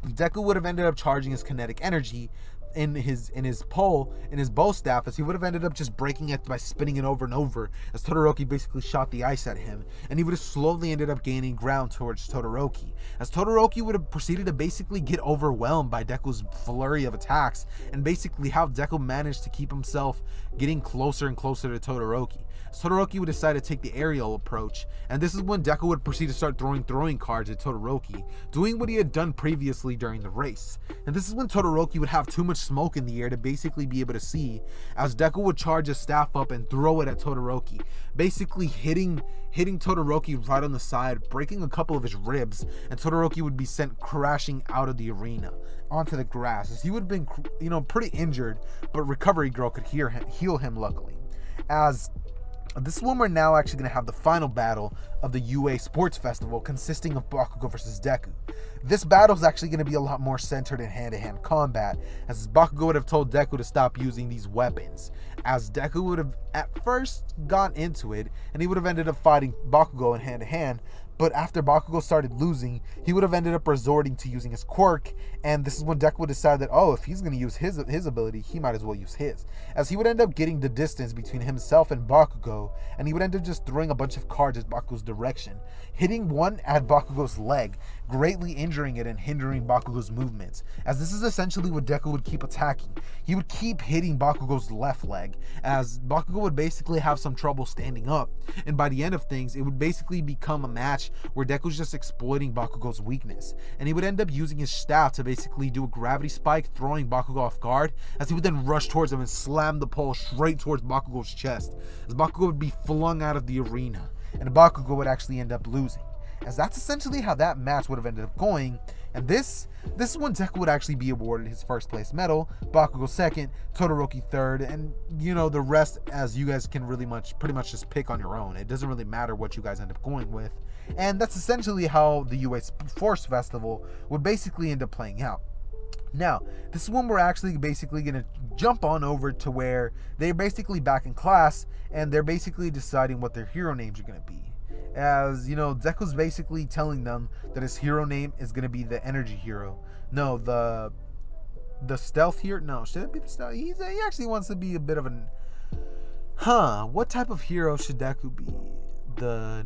Deku would have ended up charging his kinetic energy, in his bow staff, as he would have ended up just breaking it by spinning it over and over, as Todoroki basically shot the ice at him, and he would have slowly ended up gaining ground towards Todoroki, as Todoroki would have proceeded to basically get overwhelmed by Deku's flurry of attacks, and basically how Deku managed to keep himself getting closer and closer to Todoroki. Todoroki would decide to take the aerial approach, and this is when Deku would proceed to start throwing cards at Todoroki, doing what he had done previously during the race. And this is when Todoroki would have too much smoke in the air to basically be able to see, as Deku would charge his staff up and throw it at Todoroki, basically hitting Todoroki right on the side, breaking a couple of his ribs, and Todoroki would be sent crashing out of the arena onto the grass, as he would have been, you know, pretty injured, but Recovery Girl could heal him luckily. As this is when we're now actually going to have the final battle of the UA Sports Festival, consisting of Bakugo versus Deku. This battle is actually going to be a lot more centered in hand-to-hand combat, as Bakugo would have told Deku to stop using these weapons, as Deku would have at first gone into it, and he would have ended up fighting Bakugo in hand-to-hand, but after Bakugo started losing, he would have ended up resorting to using his quirk, and this is when Deku would decide that, oh, if he's going to use his ability, he might as well use his, as he would end up getting the distance between himself and Bakugo, and he would end up just throwing a bunch of cards at Bakugo's direction, hitting one at Bakugo's leg, greatly injuring it and hindering Bakugo's movements, as this is essentially what Deku would keep attacking. He would keep hitting Bakugo's left leg, as Bakugo would basically have some trouble standing up, and by the end of things, it would basically become a match where Deku's just exploiting Bakugo's weakness, and he would end up using his staff to basically do a gravity spike, throwing Bakugo off guard, as he would then rush towards him and slam the pole straight towards Bakugo's chest, as Bakugo would be flung out of the arena, and Bakugo would actually end up losing. As that's essentially how that match would have ended up going, and this is when Deku would actually be awarded his first place medal, Bakugo second, Todoroki third, and you know, the rest, as you guys can pretty much just pick on your own. It doesn't really matter what you guys end up going with, and that's essentially how the UA Sports Festival would basically end up playing out. Now, this is when we're actually basically going to jump on over to where they're basically back in class, and they're basically deciding what their hero names are going to be. As, you know, Deku's basically telling them that his hero name is going to be the Energy Hero. No, the Stealth Hero? No, should it be the Stealth? He actually wants to be a bit of an... what type of hero should Deku be? The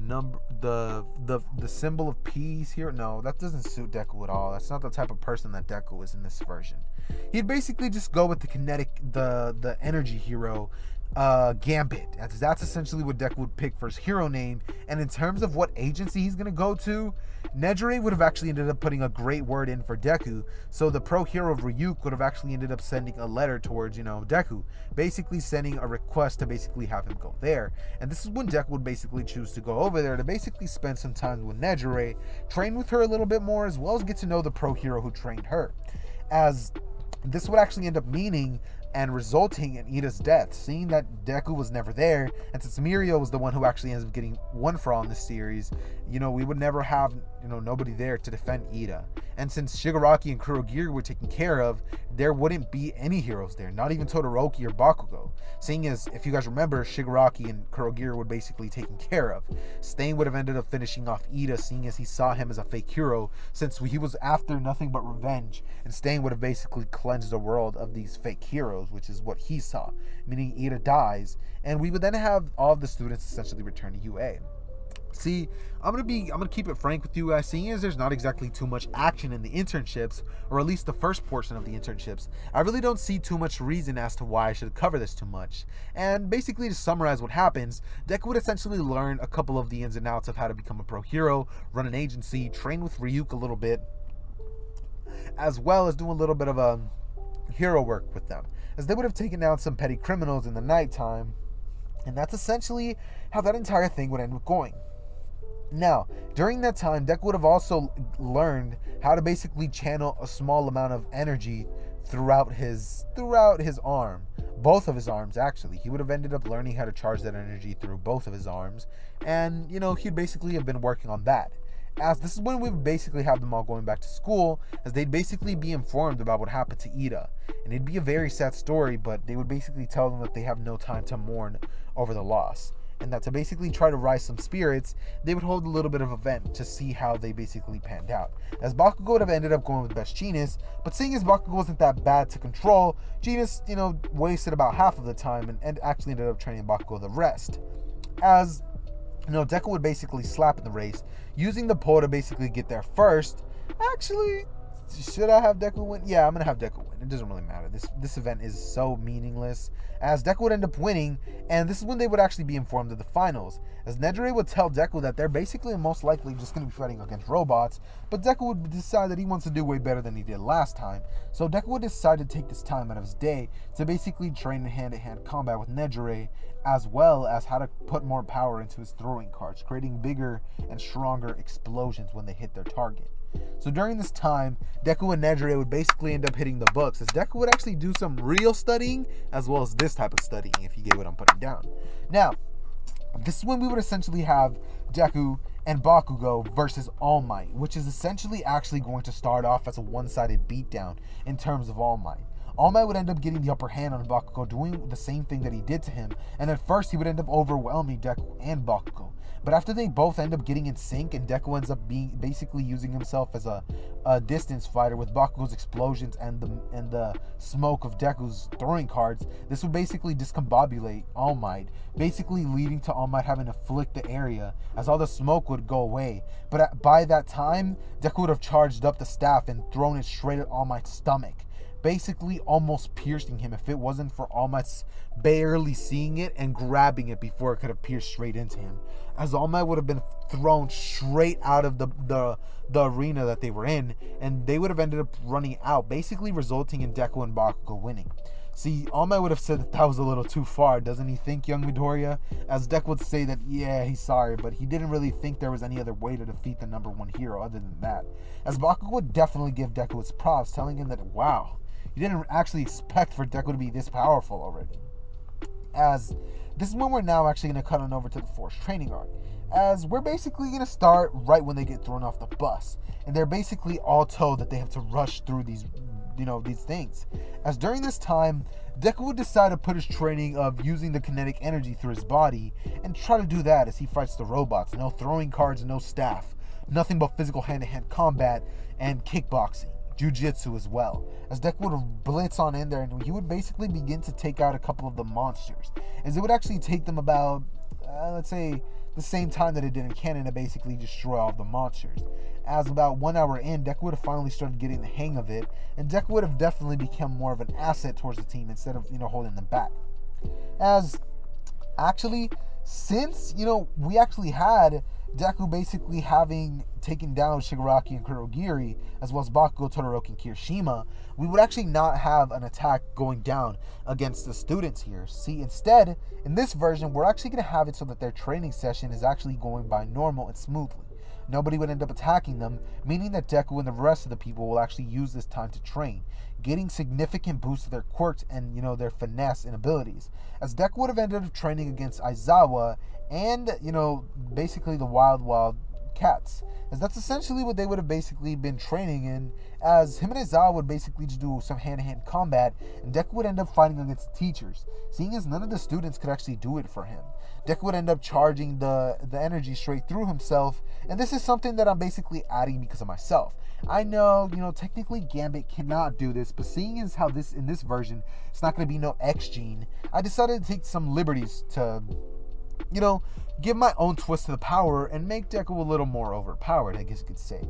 symbol of peace here? No, that doesn't suit Deku at all. That's not the type of person that Deku is in this version. He'd basically just go with the Energy Hero, Gambit, as that's essentially what Deku would pick for his hero name. And in terms of what agency he's gonna go to, Nejire would have actually ended up putting a great word in for Deku, so the pro hero of Ryuk would have actually ended up sending a letter towards, you know, Deku, basically sending a request to basically have him go there. And this is when Deku would basically choose to go over there to basically spend some time with Nejire, train with her a little bit more, as well as get to know the pro hero who trained her, as this would actually end up meaning and resulting in Ida's death, seeing that Deku was never there, and since Mirio was the one who actually ends up getting one for all in this series, you know, we would never have, you know, nobody there to defend Ida. And since Shigaraki and Kurogiri were taken care of, there wouldn't be any heroes there, not even Todoroki or Bakugo. Seeing as, if you guys remember, Shigaraki and Kurogiri were basically taken care of. Stain would have ended up finishing off Ida, seeing as he saw him as a fake hero, since he was after nothing but revenge, and Stain would have basically cleansed the world of these fake heroes, which is what he saw, meaning Ida dies, and we would then have all of the students essentially return to UA. See, I'm gonna keep it frank with you guys, seeing as there's not exactly too much action in the internships, or at least the first portion of the internships. I really don't see too much reason as to why I should cover this too much. And basically, to summarize what happens, Deku would essentially learn a couple of the ins and outs of how to become a pro hero, run an agency, train with Ryuk a little bit, as well as do a little bit of a hero work with them, as they would have taken down some petty criminals in the nighttime. And that's essentially how that entire thing would end up going. Now, during that time, Deku would have also learned how to basically channel a small amount of energy throughout his arm. Both of his arms, actually. He would have ended up learning how to charge that energy through both of his arms. And, you know, he'd basically have been working on that. As this is when we would basically have them all going back to school, as they'd basically be informed about what happened to Ida. And it'd be a very sad story, but they would basically tell them that they have no time to mourn over the loss. and that to basically try to rise some spirits, they would hold a little bit of event to see how they basically panned out. As Bakugo would have ended up going with Best Jeanist, but seeing as Bakugo wasn't that bad to control, Jeanist, wasted about half of the time and actually ended up training Bakugo the rest. As Deku would basically slap in the race, using the pole to basically get there first. Actually, should I have Deku win? Yeah, I'm going to have Deku win. It doesn't really matter. This event is so meaningless, as Deku would end up winning, and this is when they would actually be informed of the finals, as Nejire would tell Deku that they're basically most likely just going to be fighting against robots, but Deku would decide that he wants to do way better than he did last time, so Deku would decide to take this time out of his day to basically train in hand-to-hand combat with Nejire, as well as how to put more power into his throwing cards, creating bigger and stronger explosions when they hit their target. So during this time, Deku and Nejire would basically end up hitting the books, as Deku would actually do some real studying as well as this type of studying, if you get what I'm putting down. Now, this is when we would essentially have Deku and Bakugo versus All Might, which is essentially actually going to start off as a one-sided beatdown in terms of All Might. All Might would end up getting the upper hand on Bakugo, doing the same thing that he did to him, and at first he would end up overwhelming Deku and Bakugo. But after they both end up getting in sync, and Deku ends up basically using himself as a distance fighter with Bakugo's explosions and the smoke of Deku's throwing cards, this would basically discombobulate All Might, basically leading to All Might having to flick the area, as all the smoke would go away. But by that time, Deku would have charged up the staff and thrown it straight at All Might's stomach, basically almost piercing him if it wasn't for All Might barely seeing it and grabbing it before it could have pierced straight into him, as All Might would have been thrown straight out of the arena that they were in, and they would have ended up running out, basically resulting in Deku and Bakugo winning. See, All Might would have said that was a little too far, doesn't he think, young Midoriya? As Deku would say that, yeah, he's sorry, but he didn't really think there was any other way to defeat the #1 hero other than that. As Bakugo would definitely give Deku his props, telling him that, wow, you didn't actually expect for Deku to be this powerful already. As this is when we're now actually going to cut on over to the Force training arc, as we're basically going to start right when they get thrown off the bus, and they're basically all told that they have to rush through these things. As during this time, Deku would decide to put his training of using the kinetic energy through his body and try to do that as he fights the robots. No throwing cards, no staff, nothing but physical hand-to-hand combat and kickboxing. Jiu-jitsu as well, as Deku would blitz on in there, and he would basically begin to take out a couple of the monsters, as it would actually take them about let's say the same time that it did in canon to basically destroy all of the monsters. As about 1 hour in, Deku would have finally started getting the hang of it, and Deku would have definitely become more of an asset towards the team instead of holding them back. As actually, since we actually had Deku basically having taken down Shigaraki and Kurogiri, as well as Bakugo, Todoroki, and Kirishima, we would actually not have an attack going down against the students here. See, instead, in this version, we're actually going to have it so that their training session is actually going by normal and smoothly. Nobody would end up attacking them, meaning that Deku and the rest of the people will actually use this time to train, getting significant boosts to their quirks and their finesse and abilities. As Deku would have ended up training against Aizawa and basically the Wild Cats, as that's essentially what they would have basically been training in, as him and Aizawa would basically just do some hand-to-hand combat, and Deku would end up fighting against the teachers, seeing as none of the students could actually do it for him. Deku would end up charging the energy straight through himself, and this is something that I'm basically adding because of myself. I know, technically Gambit cannot do this, but seeing as how in this version, it's not going to be no X gene, I decided to take some liberties to, give my own twist to the power and make Deku a little more overpowered, I guess you could say.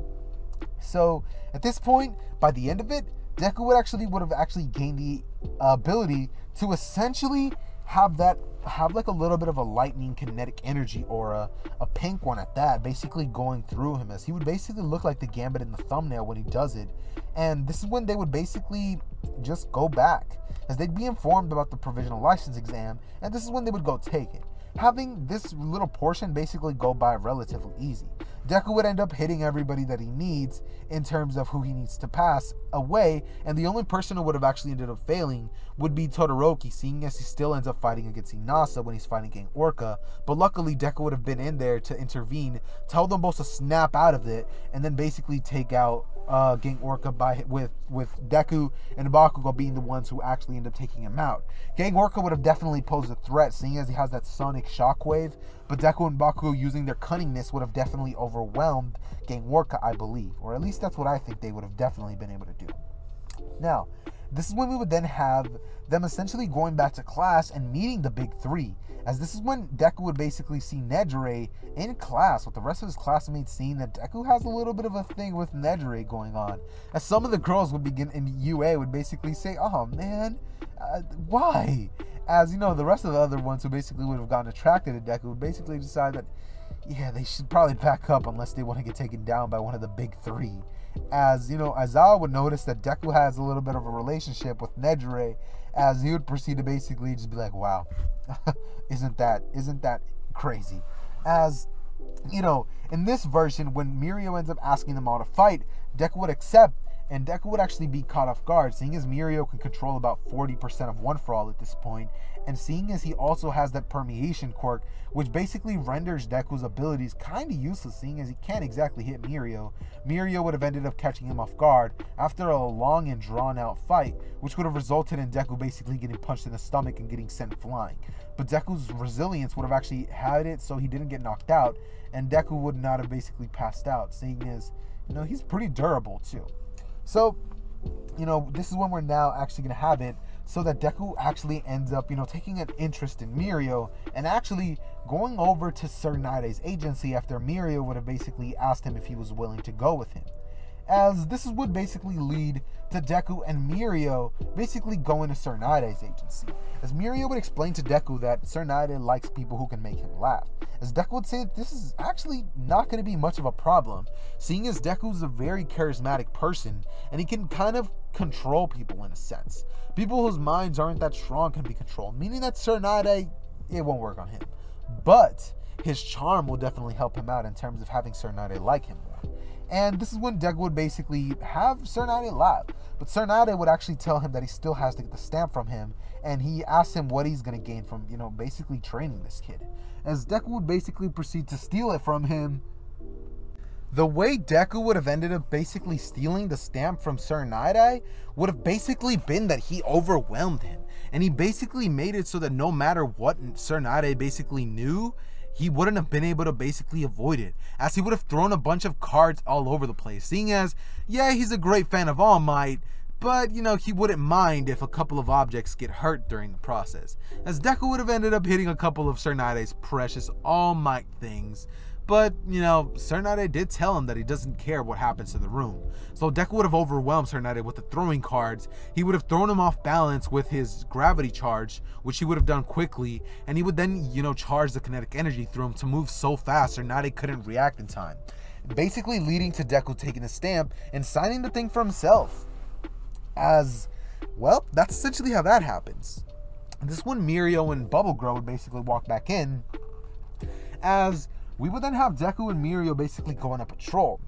So, at this point, by the end of it, Deku would have actually gained the ability to essentially have like a little bit of a lightning kinetic energy aura, a pink one at that, basically going through him, as he would basically look like the Gambit in the thumbnail when he does it. And this is when they would basically just go back, as they'd be informed about the provisional license exam, and this is when they would go take it, having this little portion basically go by relatively easy. Deku would end up hitting everybody that he needs in terms of who he needs to pass away, and the only person who would have actually ended up failing would be Todoroki, seeing as he still ends up fighting against Inasa when he's fighting against Orca. But luckily, Deku would have been in there to intervene, tell them both to snap out of it, and then basically take out Gang Orca with Deku and Bakugo being the ones who actually end up taking him out. Gang Orca would have definitely posed a threat, seeing as he has that sonic shockwave, but Deku and Bakugo using their cunningness would have definitely overwhelmed Gang Orca, I believe, or at least that's what I think they would have definitely been able to do. Now, this is when we would then have them essentially going back to class and meeting the big three, as this is when Deku would basically see Nejire in class with the rest of his classmates, seeing that Deku has a little bit of a thing with Nejire going on, as some of the girls would begin in UA would basically say, oh man, why? As you know, the rest of the other ones who basically would have gotten attracted to Deku would basically decide that, yeah, they should probably back up unless they want to get taken down by one of the big three. As you know, Aizawa would notice that Deku has a little bit of a relationship with Nejire, as he would proceed to basically just be like, wow, isn't that crazy? As you know, in this version, when Mirio ends up asking them all to fight, Deku would accept, and Deku would actually be caught off guard, seeing as Mirio can control about 40% of One For All at this point, and seeing as he also has that permeation quirk, which basically renders Deku's abilities kind of useless, seeing as he can't exactly hit Mirio. Mirio would have ended up catching him off guard after a long and drawn out fight, which would have resulted in Deku basically getting punched in the stomach and getting sent flying. But Deku's resilience would have actually had it so he didn't get knocked out, and Deku would not have basically passed out, seeing as, you know, he's pretty durable too. So, you know, this is when we're now actually going to have it so that Deku actually ends up, you know, taking an interest in Mirio and actually going over to Sir Naide's agency after Mirio would have basically asked him if he was willing to go with him. As this would basically lead to Deku and Mirio basically going to Sir Naide's agency. As Mirio would explain to Deku that Sir Naide likes people who can make him laugh. As Deku would say that this is actually not going to be much of a problem, seeing as Deku's a very charismatic person and he can kind of control people in a sense. People whose minds aren't that strong can be controlled, meaning that Sir Naide, it won't work on him. But his charm will definitely help him out in terms of having Sir Naide like him more. And this is when Deku would basically have Sir Naide laugh. But Sir Naide would actually tell him that he still has to get the stamp from him. And he asks him what he's going to gain from, you know, basically training this kid. As Deku would basically proceed to steal it from him. The way Deku would have ended up basically stealing the stamp from Sir Naide would have basically been that he overwhelmed him. And he basically made it so that no matter what Sir Naide basically knew, he wouldn't have been able to basically avoid it, as he would have thrown a bunch of cards all over the place, seeing as, yeah, he's a great fan of All Might, but, you know, he wouldn't mind if a couple of objects get hurt during the process, as Deku would have ended up hitting a couple of Sir Naide's precious All Might things. But, you know, Sir Naide did tell him that he doesn't care what happens to the room. So Deku would have overwhelmed Sir Naide with the throwing cards. He would have thrown him off balance with his gravity charge, which he would have done quickly. And he would then, you know, charge the kinetic energy through him to move so fast Sir Naide couldn't react in time. Basically leading to Deku taking the stamp and signing the thing for himself. As, well, that's essentially how that happens. And this is when Mirio and Bubble Girl would basically walk back in. As we would then have Deku and Mirio basically go on a patrol.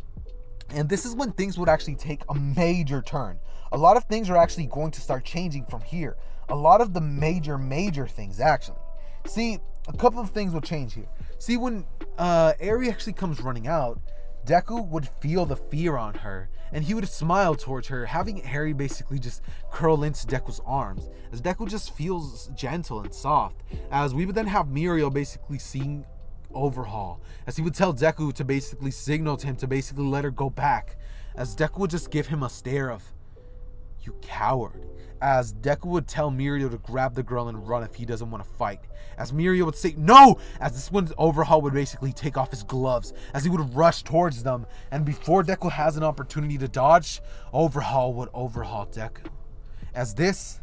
And this is when things would actually take a major turn. A lot of things are actually going to start changing from here. A lot of the major things, actually. See, a couple of things will change here. See, when Eri actually comes running out, Deku would feel the fear on her, and he would smile towards her, having Harry basically just curl into Deku's arms, as Deku just feels gentle and soft. As we would then have Mirio basically seeing Overhaul, as he would tell Deku to basically signal to him to basically let her go back, as Deku would just give him a stare of, "You coward," as Deku would tell Mirio to grab the girl and run if he doesn't want to fight, as Mirio would say no, as this one Overhaul would basically take off his gloves, as he would rush towards them, and before Deku has an opportunity to dodge, Overhaul would overhaul Deku. As this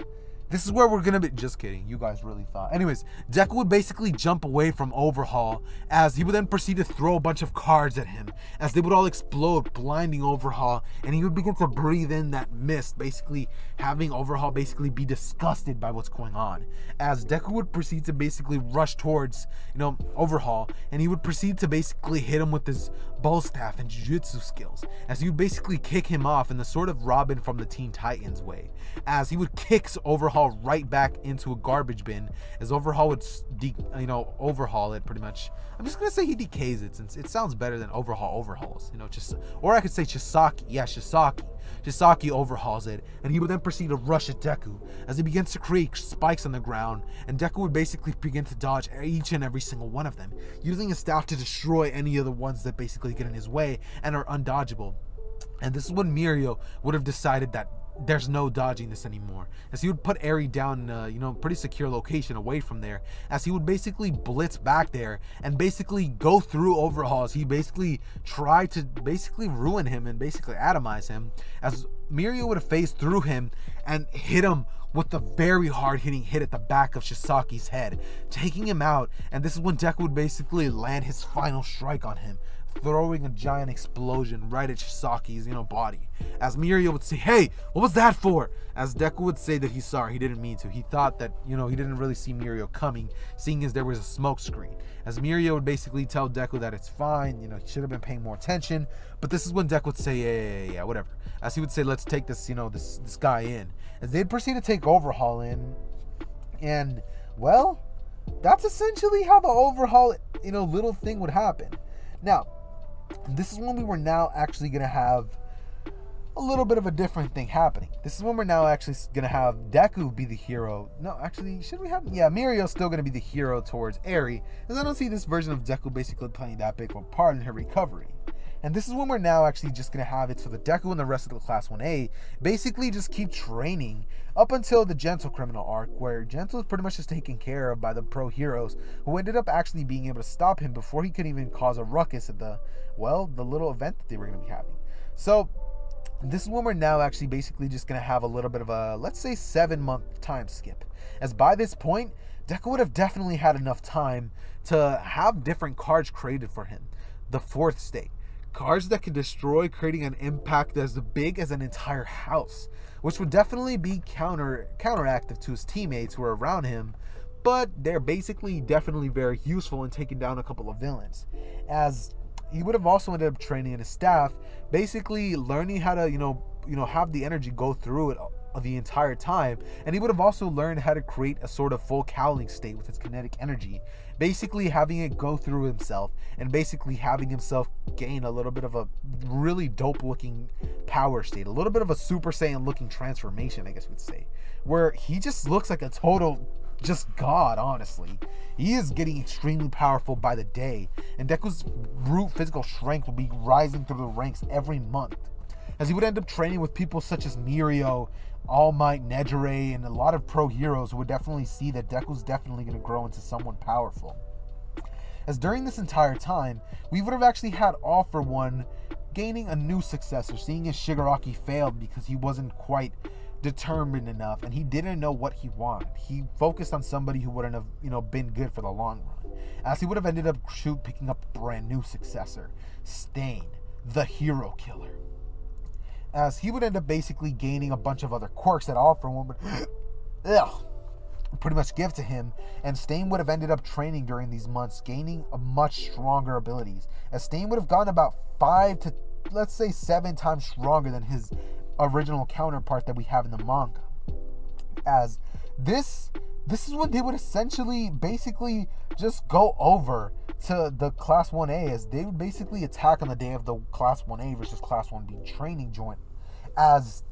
is where we're gonna be, just kidding, you guys really thought. Anyways, Deku would basically jump away from Overhaul, as he would then proceed to throw a bunch of cards at him, as they would all explode, blinding Overhaul, and he would begin to breathe in that mist, basically having Overhaul basically be disgusted by what's going on. As Deku would proceed to basically rush towards, you know, Overhaul, and he would proceed to basically hit him with his bow staff and jujutsu skills, as he would basically kick him off in the sort of Robin from the Teen Titans way, as he would kick Overhaul Overhaul right back into a garbage bin, as Overhaul would overhaul it pretty much. I'm just gonna say he decays it, since it sounds better than Overhaul overhauls, or I could say Chisaki. Yeah, Chisaki overhauls it, and he would then proceed to rush at Deku as he begins to create spikes on the ground, and Deku would basically begin to dodge each and every single one of them, using his staff to destroy any of the ones that basically get in his way and are undodgeable. And this is when Mirio would have decided that there's no dodging this anymore, as he would put Eri down in a pretty secure location away from there, as he would basically blitz back there and basically go through Overhaul. He basically tried to ruin him and basically atomize him, as Mirio would have phased through him and hit him with the very hard hitting hit at the back of Shisaki's head, taking him out. And this is when Deku would basically land his final strike on him, throwing a giant explosion right at Shisaki's body, as Mirio would say, "Hey, what was that for?" As Deku would say that he's sorry, he didn't mean to. He thought that he didn't really see Mirio coming, seeing as there was a smoke screen. As Mirio would basically tell Deku that it's fine, he should have been paying more attention. But this is when Deku would say, yeah, whatever, as he would say, "Let's take this this guy in," as they'd proceed to take Overhaul in. And well, that's essentially how the Overhaul little thing would happen. Now, this is when we were now actually going to have a little bit of a different thing happening. This is when we're now actually going to have Deku be the hero. No, actually, should we have... Yeah, Mirio's still going to be the hero towards Eri, as I don't see this version of Deku basically playing that big of a part in her recovery. And this is when we're now actually just going to have it so that Deku and the rest of the Class 1A basically just keep training up until the Gentle Criminal arc, where Gentle is pretty much just taken care of by the pro heroes, who ended up actually being able to stop him before he could even cause a ruckus at the little event that they were going to be having. So this is when we're now actually basically just going to have a little bit of a, let's say, 7-month time skip, as by this point Deku would have definitely had enough time to have different cards created for him. The 4th state, cards that could destroy, creating an impact as big as an entire house, which would definitely be counteractive to his teammates who are around him, but they're basically definitely very useful in taking down a couple of villains. As he would have also ended up training his staff, basically learning how to have the energy go through it the entire time, and he would have also learned how to create a sort of full cowling state with his kinetic energy, basically having it go through himself and basically having himself gain a little bit of a really dope looking power state, a little bit of a Super Saiyan looking transformation, I guess we'd say, where he just looks like a total just god. Honestly, he is getting extremely powerful by the day, and Deku's brute physical strength will be rising through the ranks every month, as he would end up training with people such as Mirio, All Might, Nejire, and a lot of pro heroes who would definitely see that Deku's definitely going to grow into someone powerful. As during this entire time, we would have actually had All For One gaining a new successor, seeing as Shigaraki failed because he wasn't quite determined enough and he didn't know what he wanted. He focused on somebody who wouldn't have been good for the long run, as he would have ended up picking up a brand new successor, Stain, the Hero Killer, as he would end up basically gaining a bunch of other quirks that All For One would pretty much give to him, and Stain would have ended up training during these months, gaining a much stronger abilities, as Stain would have gotten about 5 to, let's say, 7 times stronger than his original counterpart that we have in the manga. As this is when they would essentially basically just go over to the Class 1A, as they would basically attack on the day of the Class 1A versus Class 1B training joint. As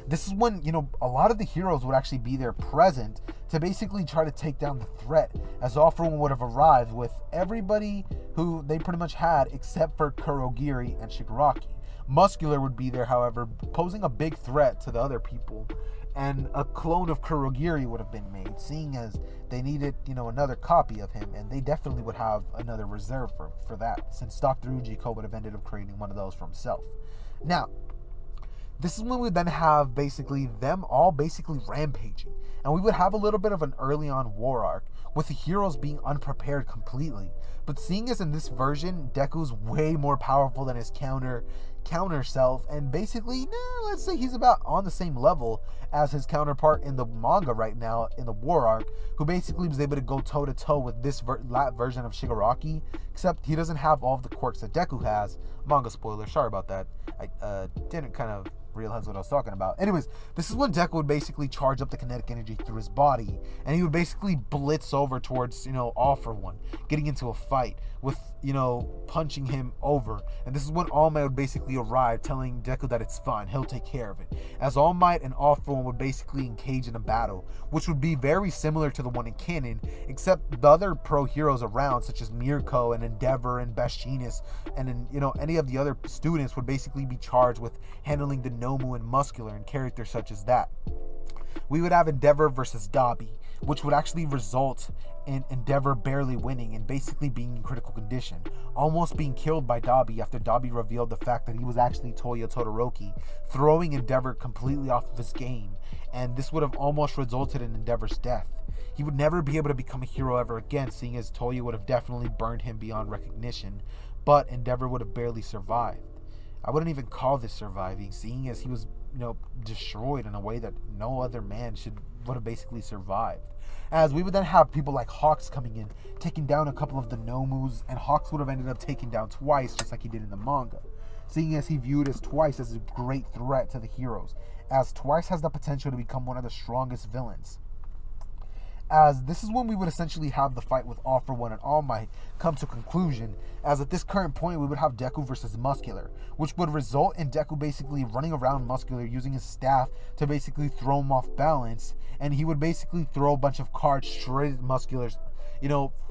this is when a lot of the heroes would actually be there present to basically try to take down the threat, as All For One would have arrived with everybody who they pretty much had except for Kurogiri and Shigaraki. Muscular would be there, however, posing a big threat to the other people, and a clone of Kurogiri would have been made, seeing as they needed, another copy of him, and they definitely would have another reserve for that, since Dr. Ujiko would have ended up creating one of those for himself. Now, this is when we then have basically them all basically rampaging, and we would have a little bit of an early on war arc, with the heroes being unprepared completely. But seeing as in this version, Deku's way more powerful than his counter, counter self, and basically, let's say he's about on the same level as his counterpart in the manga right now in the War Arc, who basically was able to go toe to toe with this version of Shigaraki, except he doesn't have all of the quirks that Deku has. Manga spoiler, sorry about that. I didn't kind of realize what I was talking about. Anyways, this is when Deku would basically charge up the kinetic energy through his body, and he would basically blitz over towards, All For One, getting into a fight with, punching him over. And this is when All Might would basically arrive, telling Deku that it's fine, he'll take care of it. As All Might and All For One would basically engage in a battle, which would be very similar to the one in canon, except the other pro heroes around, such as Mirko and Endeavor and Best Genius, and then, any of the other students would basically be charged with handling the Nomu and Muscular and characters such as that. We would have Endeavor versus Dabi, which would actually result in Endeavor barely winning and basically being in critical condition, almost being killed by Dabi after Dabi revealed the fact that he was actually Toya Todoroki, throwing Endeavor completely off of his game, and this would have almost resulted in Endeavor's death. He would never be able to become a hero ever again, seeing as Toya would have definitely burned him beyond recognition, but Endeavor would have barely survived. I wouldn't even call this surviving, seeing as he was, destroyed in a way that no other man would have basically survived. As we would then have people like Hawks coming in, taking down a couple of the Nomus, and Hawks would have ended up taking down Twice, just like he did in the manga, seeing as he viewed as Twice as a great threat to the heroes, as Twice has the potential to become one of the strongest villains. As this is when we would essentially have the fight with All For One and All Might come to conclusion, as at this current point we would have Deku versus Muscular, which would result in Deku basically running around Muscular using his staff to basically throw him off balance, and he would basically throw a bunch of cards straight at Muscular's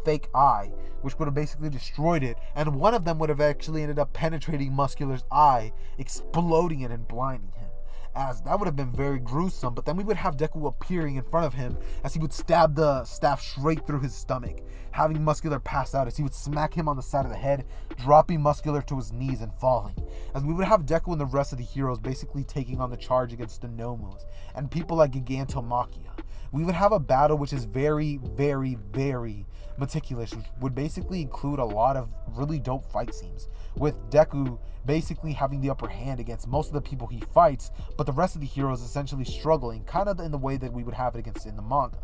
fake eye, which would have basically destroyed it, and one of them would have actually ended up penetrating Muscular's eye, exploding it and blinding him. As that would have been very gruesome, but then we would have Deku appearing in front of him as he would stab the staff straight through his stomach, having Muscular pass out as he would smack him on the side of the head, dropping Muscular to his knees and falling. As we would have Deku and the rest of the heroes basically taking on the charge against the Nomus and people like Gigantomachia. We would have a battle which is very, very, very meticulous, which would basically include a lot of really dope fight scenes, with Deku basically having the upper hand against most of the people he fights, but the rest of the heroes essentially struggling, kind of in the way that we would have it against in the manga.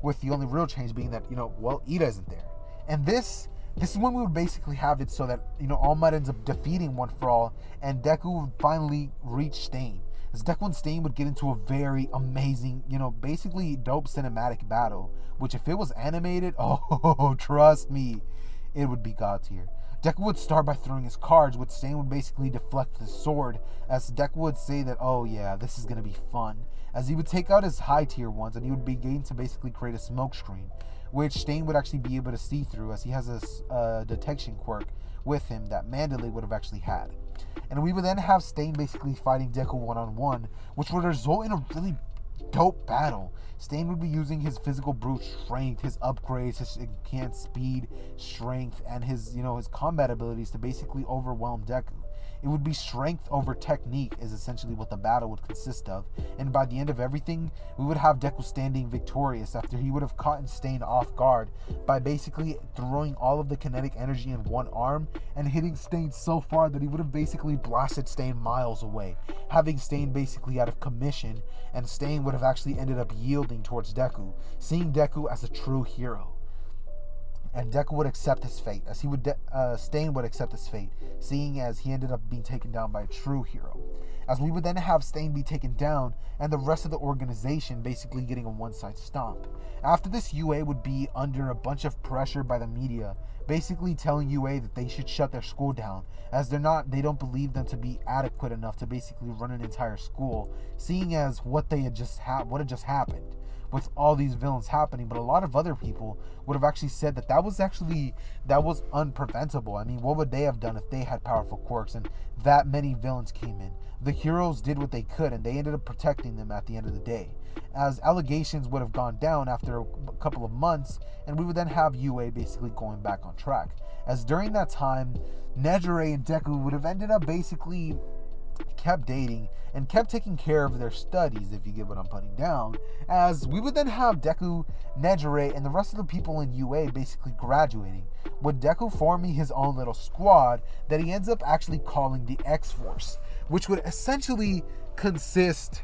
With the only real change being that, Ida isn't there. And this is when we would basically have it so that, All Might ends up defeating One For All, and Deku would finally reach Stain. As Deku and Stain would get into a very amazing, basically dope cinematic battle, which if it was animated, oh, trust me, it would be god tier. Deku would start by throwing his cards, which Stain would basically deflect with his sword, as Deku would say that, oh yeah, this is going to be fun, as he would take out his high tier ones, and he would begin to basically create a smoke screen, which Stain would actually be able to see through, as he has this detection quirk with him that Mandalay would have actually had. And we would then have Stain basically fighting Deku one-on-one, which would result in a really dope battle. Stain would be using his physical brute strength, his upgrades, his enhanced speed, strength, and his combat abilities to basically overwhelm Deku. It would be strength over technique is essentially what the battle would consist of, and by the end of everything, we would have Deku standing victorious after he would have caught Stain off guard by basically throwing all of the kinetic energy in one arm and hitting Stain so far that he would have basically blasted Stain miles away, having Stain basically out of commission, and Stain would have actually ended up yielding towards Deku, seeing Deku as a true hero. And Deku would accept his fate, as Stain would accept his fate, seeing as he ended up being taken down by a true hero. As we would then have Stain be taken down, and the rest of the organization basically getting a one-side stomp. After this, UA would be under a bunch of pressure by the media, basically telling UA that they should shut their school down, as they don't believe them to be adequate enough to basically run an entire school, seeing as what had just happened with all these villains happening. But a lot of other people would have actually said that was unpreventable. I mean, what would they have done if they had powerful quirks and that many villains came in? The heroes did what they could, and they ended up protecting them at the end of the day, as allegations would have gone down after a couple of months, and we would then have UA basically going back on track, as during that time Nejire and Deku would have ended up basically kept dating and kept taking care of their studies, if you get what I'm putting down, as we would then have Deku Nejire, and the rest of the people in UA basically graduating, with Deku forming his own little squad that he ends up actually calling the X-Force, which would essentially consist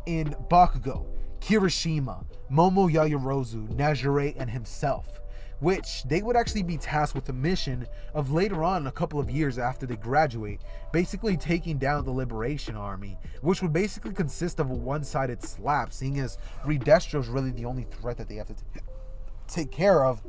in Bakugo, Kirishima, Momo Yaoyorozu, Nejire, and himself, which they would actually be tasked with the mission of later on, a couple of years after they graduate, basically taking down the Liberation Army, which would basically consist of a one-sided slap, seeing as Redestro is really the only threat that they have to take care of.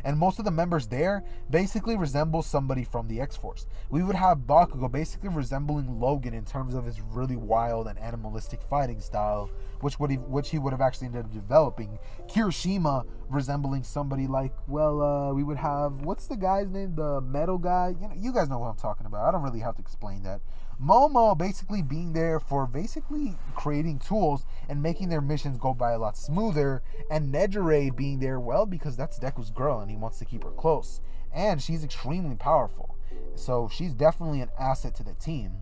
And most of the members there basically resemble somebody from the X-Force. We would have Bakugo basically resembling Logan in terms of his really wild and animalistic fighting style, which he would have actually ended up developing. Kirishima resembling somebody like, well, we would have, what's the guy's name? The metal guy? You guys know what I'm talking about. I don't really have to explain that. Momo basically being there for basically creating tools and making their missions go by a lot smoother, and Nejire being there, well, because that's Deku's girl and he wants to keep her close, and she's extremely powerful, so she's definitely an asset to the team.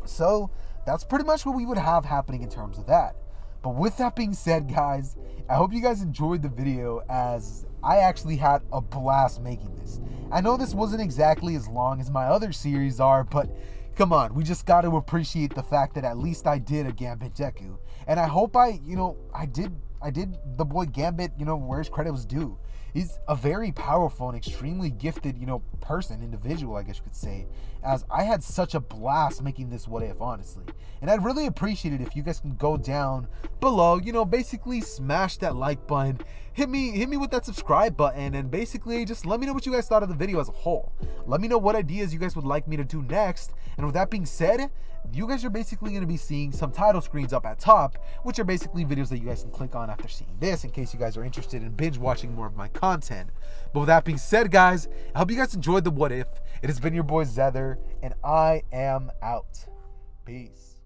So that's pretty much what we would have happening in terms of that. But with that being said, guys, I hope you guys enjoyed the video, as I actually had a blast making this. I know this wasn't exactly as long as my other series are, but come on, we just got to appreciate the fact that at least I did a Gambit Deku. And I hope I did the boy Gambit, where his credit was due. He's a very powerful and extremely gifted, individual, I guess you could say, as I had such a blast making this What If, honestly. And I'd really appreciate it if you guys can go down below, basically smash that like button, hit me with that subscribe button, and basically just let me know what you guys thought of the video as a whole. Let me know what ideas you guys would like me to do next. And with that being said, you guys are basically going to be seeing some title screens up at top, which are basically videos that you guys can click on after seeing this, in case you guys are interested in binge watching more of my content. But with that being said, guys, I hope you guys enjoyed the What If. It has been your boy Zether, and I am out. Peace.